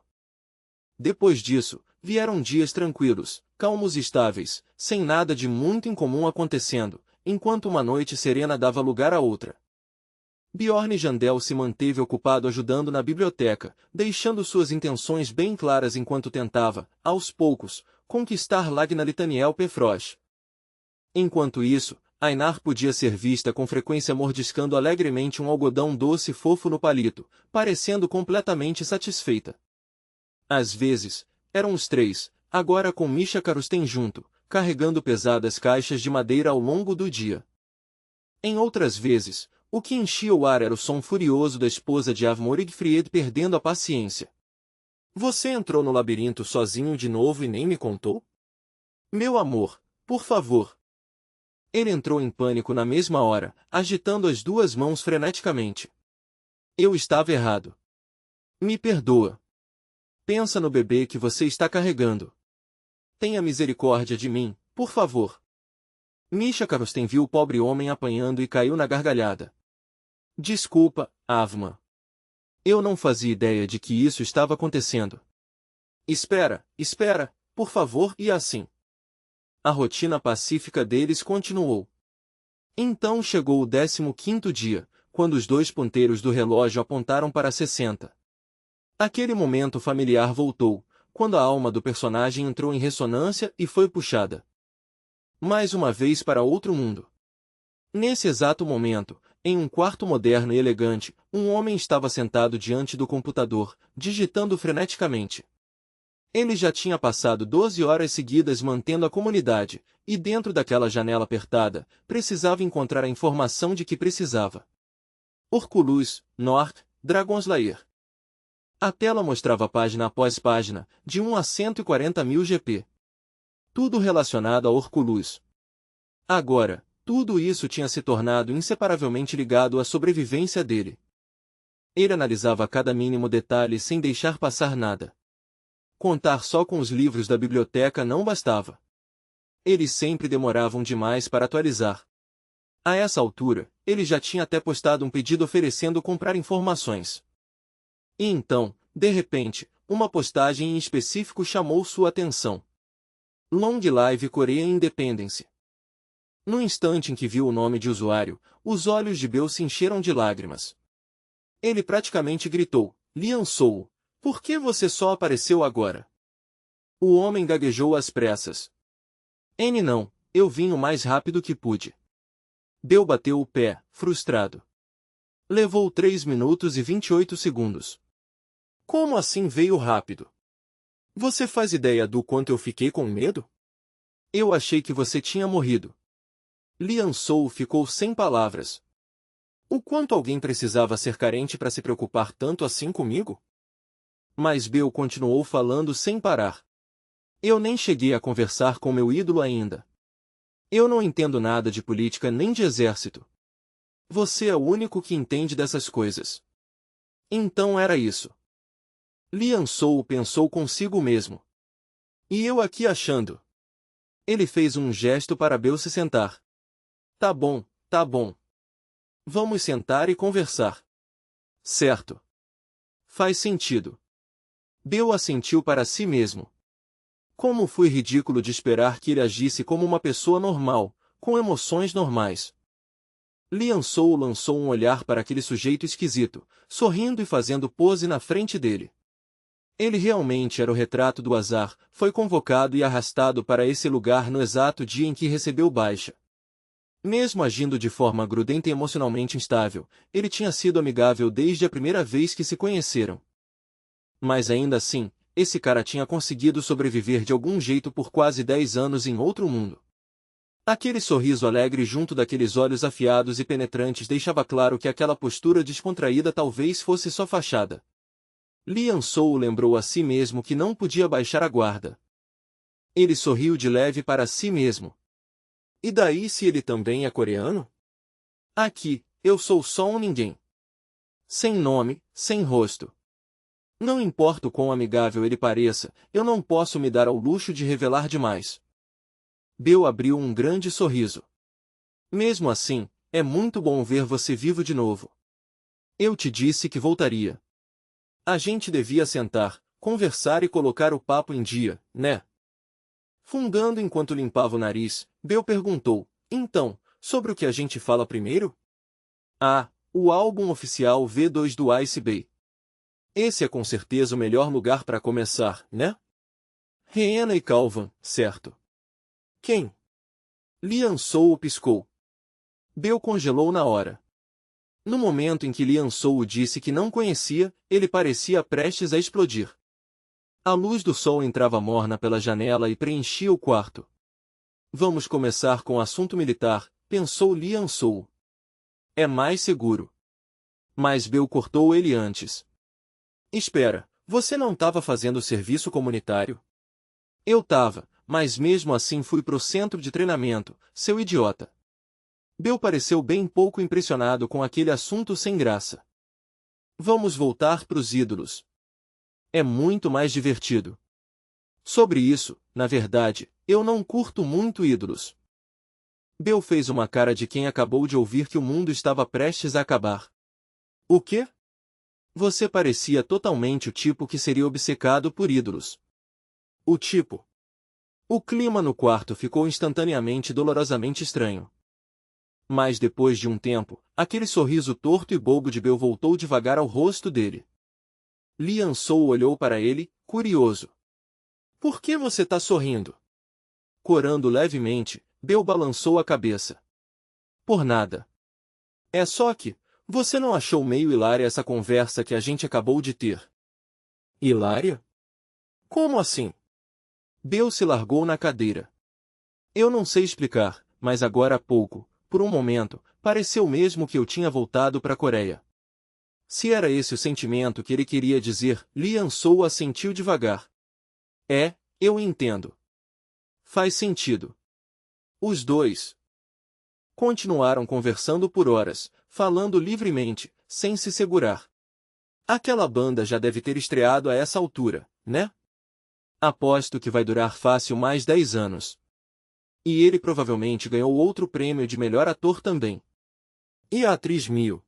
Depois disso, vieram dias tranquilos, calmos e estáveis, sem nada de muito incomum acontecendo, enquanto uma noite serena dava lugar a outra. Bjorn Jandel se manteve ocupado ajudando na biblioteca, deixando suas intenções bem claras enquanto tentava, aos poucos, conquistar Lagna Litaniel Pefrosh. Enquanto isso, Ainar podia ser vista com frequência mordiscando alegremente um algodão doce e fofo no palito, parecendo completamente satisfeita. Às vezes, eram os 3, agora com Misha Karusten junto, carregando pesadas caixas de madeira ao longo do dia. Em outras vezes, o que enchia o ar era o som furioso da esposa de Avmor Igfried perdendo a paciência. Você entrou no labirinto sozinho de novo e nem me contou? Meu amor, por favor. Ele entrou em pânico na mesma hora, agitando as duas mãos freneticamente. Eu estava errado. Me perdoa. Pensa no bebê que você está carregando. Tenha misericórdia de mim, por favor. Misha Karsten viu o pobre homem apanhando e caiu na gargalhada. Desculpa, Avma. Eu não fazia ideia de que isso estava acontecendo. Espera, por favor, e assim. A rotina pacífica deles continuou. Então chegou o 15º dia, quando os dois ponteiros do relógio apontaram para 60. Aquele momento familiar voltou, quando a alma do personagem entrou em ressonância e foi puxada mais uma vez para outro mundo. Nesse exato momento, em um quarto moderno e elegante, um homem estava sentado diante do computador, digitando freneticamente. Ele já tinha passado 12 horas seguidas mantendo a comunidade, e dentro daquela janela apertada, precisava encontrar a informação de que precisava. Orculus, North, Dragonslayer. A tela mostrava página após página, de 1 a 140.000 GP. Tudo relacionado a Orculus. Agora, tudo isso tinha se tornado inseparavelmente ligado à sobrevivência dele. Ele analisava cada mínimo detalhe sem deixar passar nada. Contar só com os livros da biblioteca não bastava. Eles sempre demoravam demais para atualizar. A essa altura, ele já tinha até postado um pedido oferecendo comprar informações. E então, de repente, uma postagem em específico chamou sua atenção. Long Live Korea Independence. No instante em que viu o nome de usuário, os olhos de Bill se encheram de lágrimas. Ele praticamente gritou, Lian Sou, por que você só apareceu agora? O homem gaguejou às pressas. N não, eu vim o mais rápido que pude. Bill bateu o pé, frustrado. Levou 3 minutos e 28 segundos. Como assim veio rápido? Você faz ideia do quanto eu fiquei com medo? Eu achei que você tinha morrido. Lian Sou ficou sem palavras. O quanto alguém precisava ser carente para se preocupar tanto assim comigo? Mas Bill continuou falando sem parar. Eu nem cheguei a conversar com meu ídolo ainda. Eu não entendo nada de política nem de exército. Você é o único que entende dessas coisas. Então era isso. Lian Sou pensou consigo mesmo. E eu aqui achando. Ele fez um gesto para Bill se sentar. Tá bom, tá bom. Vamos sentar e conversar. Certo. Faz sentido. Bill assentiu para si mesmo. Como foi ridículo de esperar que ele agisse como uma pessoa normal, com emoções normais. Lian Sou lançou um olhar para aquele sujeito esquisito, sorrindo e fazendo pose na frente dele. Ele realmente era o retrato do azar, foi convocado e arrastado para esse lugar no exato dia em que recebeu baixa. Mesmo agindo de forma grudenta e emocionalmente instável, ele tinha sido amigável desde a primeira vez que se conheceram. Mas ainda assim, esse cara tinha conseguido sobreviver de algum jeito por quase 10 anos em outro mundo. Aquele sorriso alegre junto daqueles olhos afiados e penetrantes deixava claro que aquela postura descontraída talvez fosse só fachada. Lian Sou lembrou a si mesmo que não podia baixar a guarda. Ele sorriu de leve para si mesmo. E daí se ele também é coreano? Aqui, eu sou só um ninguém. Sem nome, sem rosto. Não importa o quão amigável ele pareça, eu não posso me dar ao luxo de revelar demais. Bill abriu um grande sorriso. Mesmo assim, é muito bom ver você vivo de novo. Eu te disse que voltaria. A gente devia sentar, conversar e colocar o papo em dia, né? Fungando enquanto limpava o nariz, Bill perguntou, então, sobre o que a gente fala primeiro? Ah, o álbum oficial V2 do Ice Bay. Esse é com certeza o melhor lugar para começar, né? Rihanna e Calvin, certo? Quem? Lian Sou piscou. Bill congelou na hora. No momento em que Lian Sou disse que não conhecia, ele parecia prestes a explodir. A luz do sol entrava morna pela janela e preenchia o quarto. Vamos começar com o assunto militar, pensou Lian Sou. É mais seguro. Mas Bill cortou ele antes. Espera, você não estava fazendo serviço comunitário? Eu estava, mas mesmo assim fui pro centro de treinamento, seu idiota. Bill pareceu bem pouco impressionado com aquele assunto sem graça. Vamos voltar pros ídolos. É muito mais divertido. Sobre isso, na verdade, eu não curto muito ídolos. Bill fez uma cara de quem acabou de ouvir que o mundo estava prestes a acabar. O quê? Você parecia totalmente o tipo que seria obcecado por ídolos. O tipo. O clima no quarto ficou instantaneamente dolorosamente estranho. Mas depois de um tempo, aquele sorriso torto e bobo de Bill voltou devagar ao rosto dele. Lian Sou olhou para ele, curioso. Por que você tá sorrindo? Corando levemente, Bill balançou a cabeça. Por nada. É só que, você não achou meio hilária essa conversa que a gente acabou de ter? Hilária? Como assim? Bill se largou na cadeira. Eu não sei explicar, mas agora há pouco, por um momento, pareceu mesmo que eu tinha voltado para a Coreia. Se era esse o sentimento que ele queria dizer, Lian Sou assentiu devagar. É, eu entendo. Faz sentido. Os dois continuaram conversando por horas, falando livremente, sem se segurar. Aquela banda já deve ter estreado a essa altura, né? Aposto que vai durar fácil mais 10 anos. E ele provavelmente ganhou outro prêmio de melhor ator também. E a atriz Mio?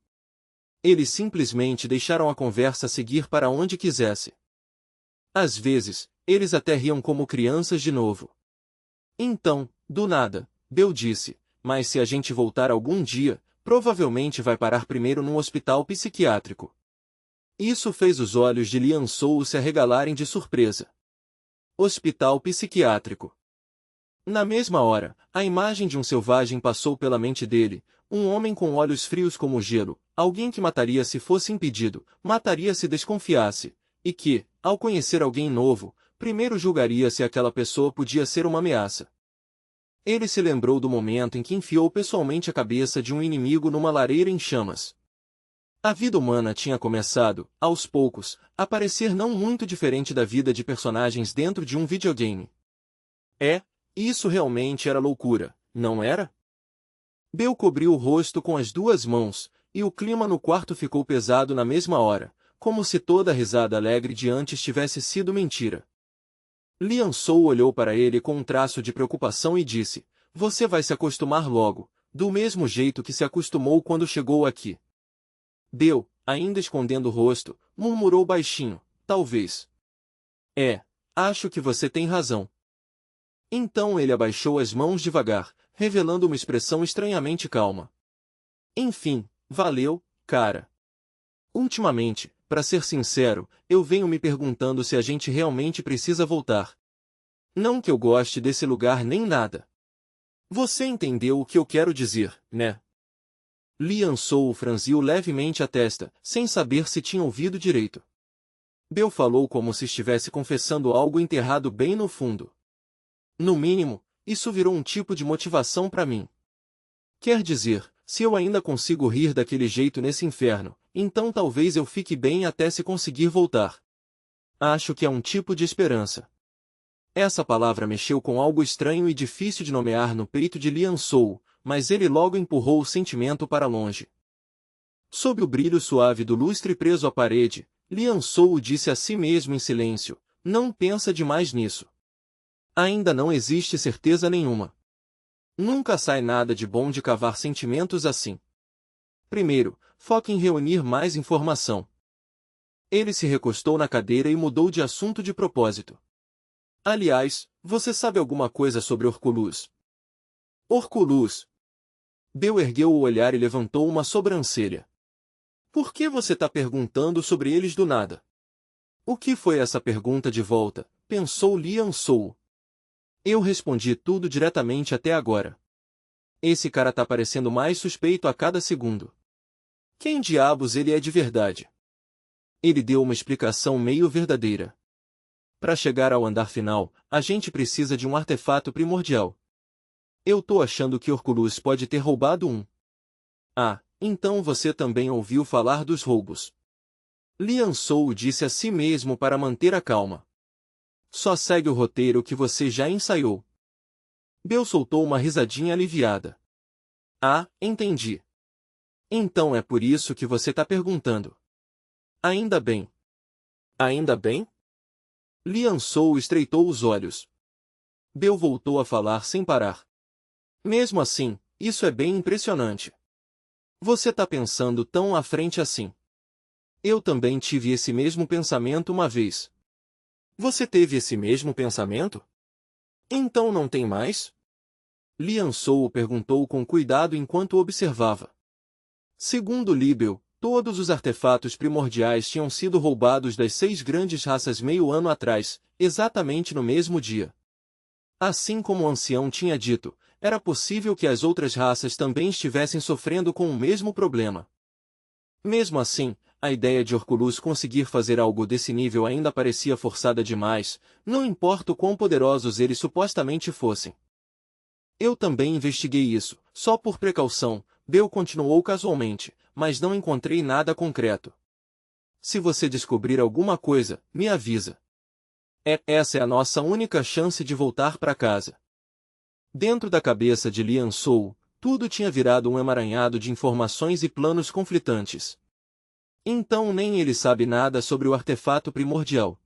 Eles simplesmente deixaram a conversa seguir para onde quisesse. Às vezes, eles até riam como crianças de novo. Então, do nada, Bill disse, mas se a gente voltar algum dia, provavelmente vai parar primeiro num hospital psiquiátrico. Isso fez os olhos de Lian Sou se arregalarem de surpresa. Hospital psiquiátrico. Na mesma hora, a imagem de um selvagem passou pela mente dele, um homem com olhos frios como gelo, alguém que mataria se fosse impedido, mataria se desconfiasse, e que, ao conhecer alguém novo, primeiro julgaria se aquela pessoa podia ser uma ameaça. Ele se lembrou do momento em que enfiou pessoalmente a cabeça de um inimigo numa lareira em chamas. A vida humana tinha começado, aos poucos, a parecer não muito diferente da vida de personagens dentro de um videogame. Isso realmente era loucura, não era? Bill cobriu o rosto com as duas mãos, e o clima no quarto ficou pesado na mesma hora, como se toda a risada alegre de antes tivesse sido mentira. Lian Sou olhou para ele com um traço de preocupação e disse, você vai se acostumar logo, do mesmo jeito que se acostumou quando chegou aqui. Bill, ainda escondendo o rosto, murmurou baixinho, talvez. Acho que você tem razão. Então ele abaixou as mãos devagar, revelando uma expressão estranhamente calma. Enfim, valeu, cara. Ultimamente, para ser sincero, eu venho me perguntando se a gente realmente precisa voltar. Não que eu goste desse lugar nem nada. Você entendeu o que eu quero dizer, né? Lian Sou franziu levemente a testa, sem saber se tinha ouvido direito. Bill falou como se estivesse confessando algo enterrado bem no fundo. No mínimo, isso virou um tipo de motivação para mim. Quer dizer, se eu ainda consigo rir daquele jeito nesse inferno, então talvez eu fique bem até se conseguir voltar. Acho que é um tipo de esperança. Essa palavra mexeu com algo estranho e difícil de nomear no peito de Lian Sou, mas ele logo empurrou o sentimento para longe. Sob o brilho suave do lustre preso à parede, Lian Sou disse a si mesmo em silêncio, não pensa demais nisso. Ainda não existe certeza nenhuma. Nunca sai nada de bom de cavar sentimentos assim. Primeiro, foque em reunir mais informação. Ele se recostou na cadeira e mudou de assunto de propósito. Aliás, você sabe alguma coisa sobre Orculus? Orculus. Bill ergueu o olhar e levantou uma sobrancelha. Por que você está perguntando sobre eles do nada? O que foi essa pergunta de volta? Pensou Lian Sou. Eu respondi tudo diretamente até agora. Esse cara tá parecendo mais suspeito a cada segundo. Quem diabos ele é de verdade? Ele deu uma explicação meio verdadeira. Para chegar ao andar final, a gente precisa de um artefato primordial. Eu tô achando que Orculus pode ter roubado um. Ah, então você também ouviu falar dos roubos. Lian Sou disse a si mesmo para manter a calma. Só segue o roteiro que você já ensaiou. Bill soltou uma risadinha aliviada. Ah, entendi. Então é por isso que você tá perguntando. Ainda bem. Ainda bem? Lian Sou estreitou os olhos. Bill voltou a falar sem parar. Mesmo assim, isso é bem impressionante. Você tá pensando tão à frente assim. Eu também tive esse mesmo pensamento uma vez. Você teve esse mesmo pensamento? Então não tem mais? Lian Sou perguntou com cuidado enquanto observava. Segundo Libel, todos os artefatos primordiais tinham sido roubados das 6 grandes raças meio ano atrás, exatamente no mesmo dia. Assim como o ancião tinha dito, era possível que as outras raças também estivessem sofrendo com o mesmo problema. Mesmo assim, a ideia de Orculus conseguir fazer algo desse nível ainda parecia forçada demais, não importa o quão poderosos eles supostamente fossem. Eu também investiguei isso, só por precaução, Bill continuou casualmente, mas não encontrei nada concreto. Se você descobrir alguma coisa, me avisa. Essa é a nossa única chance de voltar para casa. Dentro da cabeça de Lian Sou, tudo tinha virado um emaranhado de informações e planos conflitantes. Então nem ele sabe nada sobre o artefato primordial.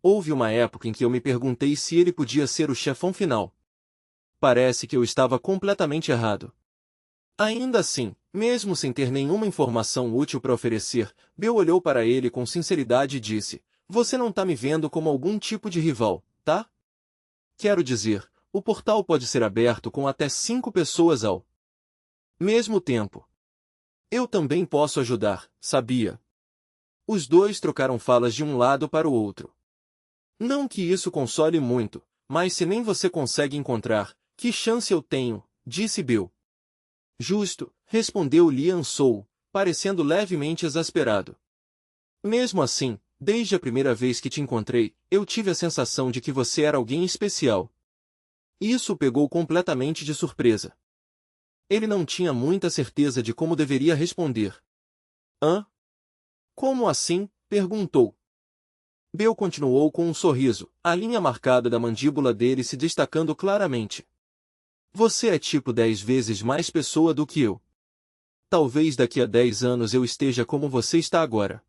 Houve uma época em que eu me perguntei se ele podia ser o chefão final. Parece que eu estava completamente errado. Ainda assim, mesmo sem ter nenhuma informação útil para oferecer, Bill olhou para ele com sinceridade e disse, você não tá me vendo como algum tipo de rival, tá? Quero dizer, o portal pode ser aberto com até 5 pessoas ao mesmo tempo. Eu também posso ajudar, sabia? Os dois trocaram falas de um lado para o outro. Não que isso console muito, mas se nem você consegue encontrar, que chance eu tenho, disse Bill. Justo, respondeu Lian Sou, parecendo levemente exasperado. Mesmo assim, desde a primeira vez que te encontrei, eu tive a sensação de que você era alguém especial. Isso o pegou completamente de surpresa. Ele não tinha muita certeza de como deveria responder. Hã? Como assim? Perguntou. Bill continuou com um sorriso, a linha marcada da mandíbula dele se destacando claramente. Você é tipo 10 vezes mais pessoa do que eu. Talvez daqui a 10 anos eu esteja como você está agora.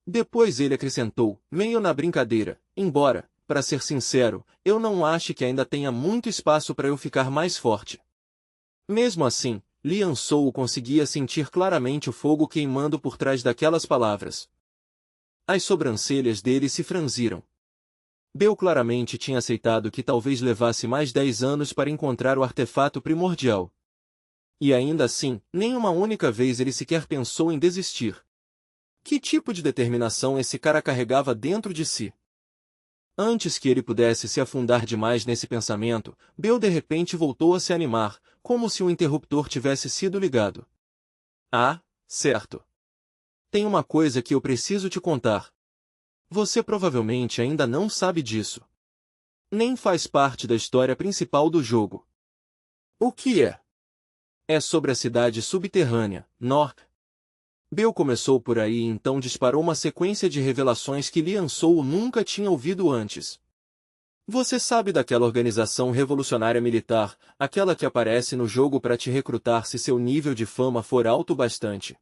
Depois ele acrescentou, meio na brincadeira, embora, para ser sincero, eu não acho que ainda tenha muito espaço para eu ficar mais forte. Mesmo assim, Lian Sou conseguia sentir claramente o fogo queimando por trás daquelas palavras. As sobrancelhas dele se franziram. Bill claramente tinha aceitado que talvez levasse mais 10 anos para encontrar o artefato primordial. E ainda assim, nem uma única vez ele sequer pensou em desistir. Que tipo de determinação esse cara carregava dentro de si? Antes que ele pudesse se afundar demais nesse pensamento, Bill de repente voltou a se animar, como se o interruptor tivesse sido ligado. Ah, certo. Tem uma coisa que eu preciso te contar. Você provavelmente ainda não sabe disso. Nem faz parte da história principal do jogo. O que é? É sobre a cidade subterrânea, Nork. Bill começou por aí e então disparou uma sequência de revelações que Lian Sou nunca tinha ouvido antes. Você sabe daquela organização revolucionária militar, aquela que aparece no jogo para te recrutar se seu nível de fama for alto bastante.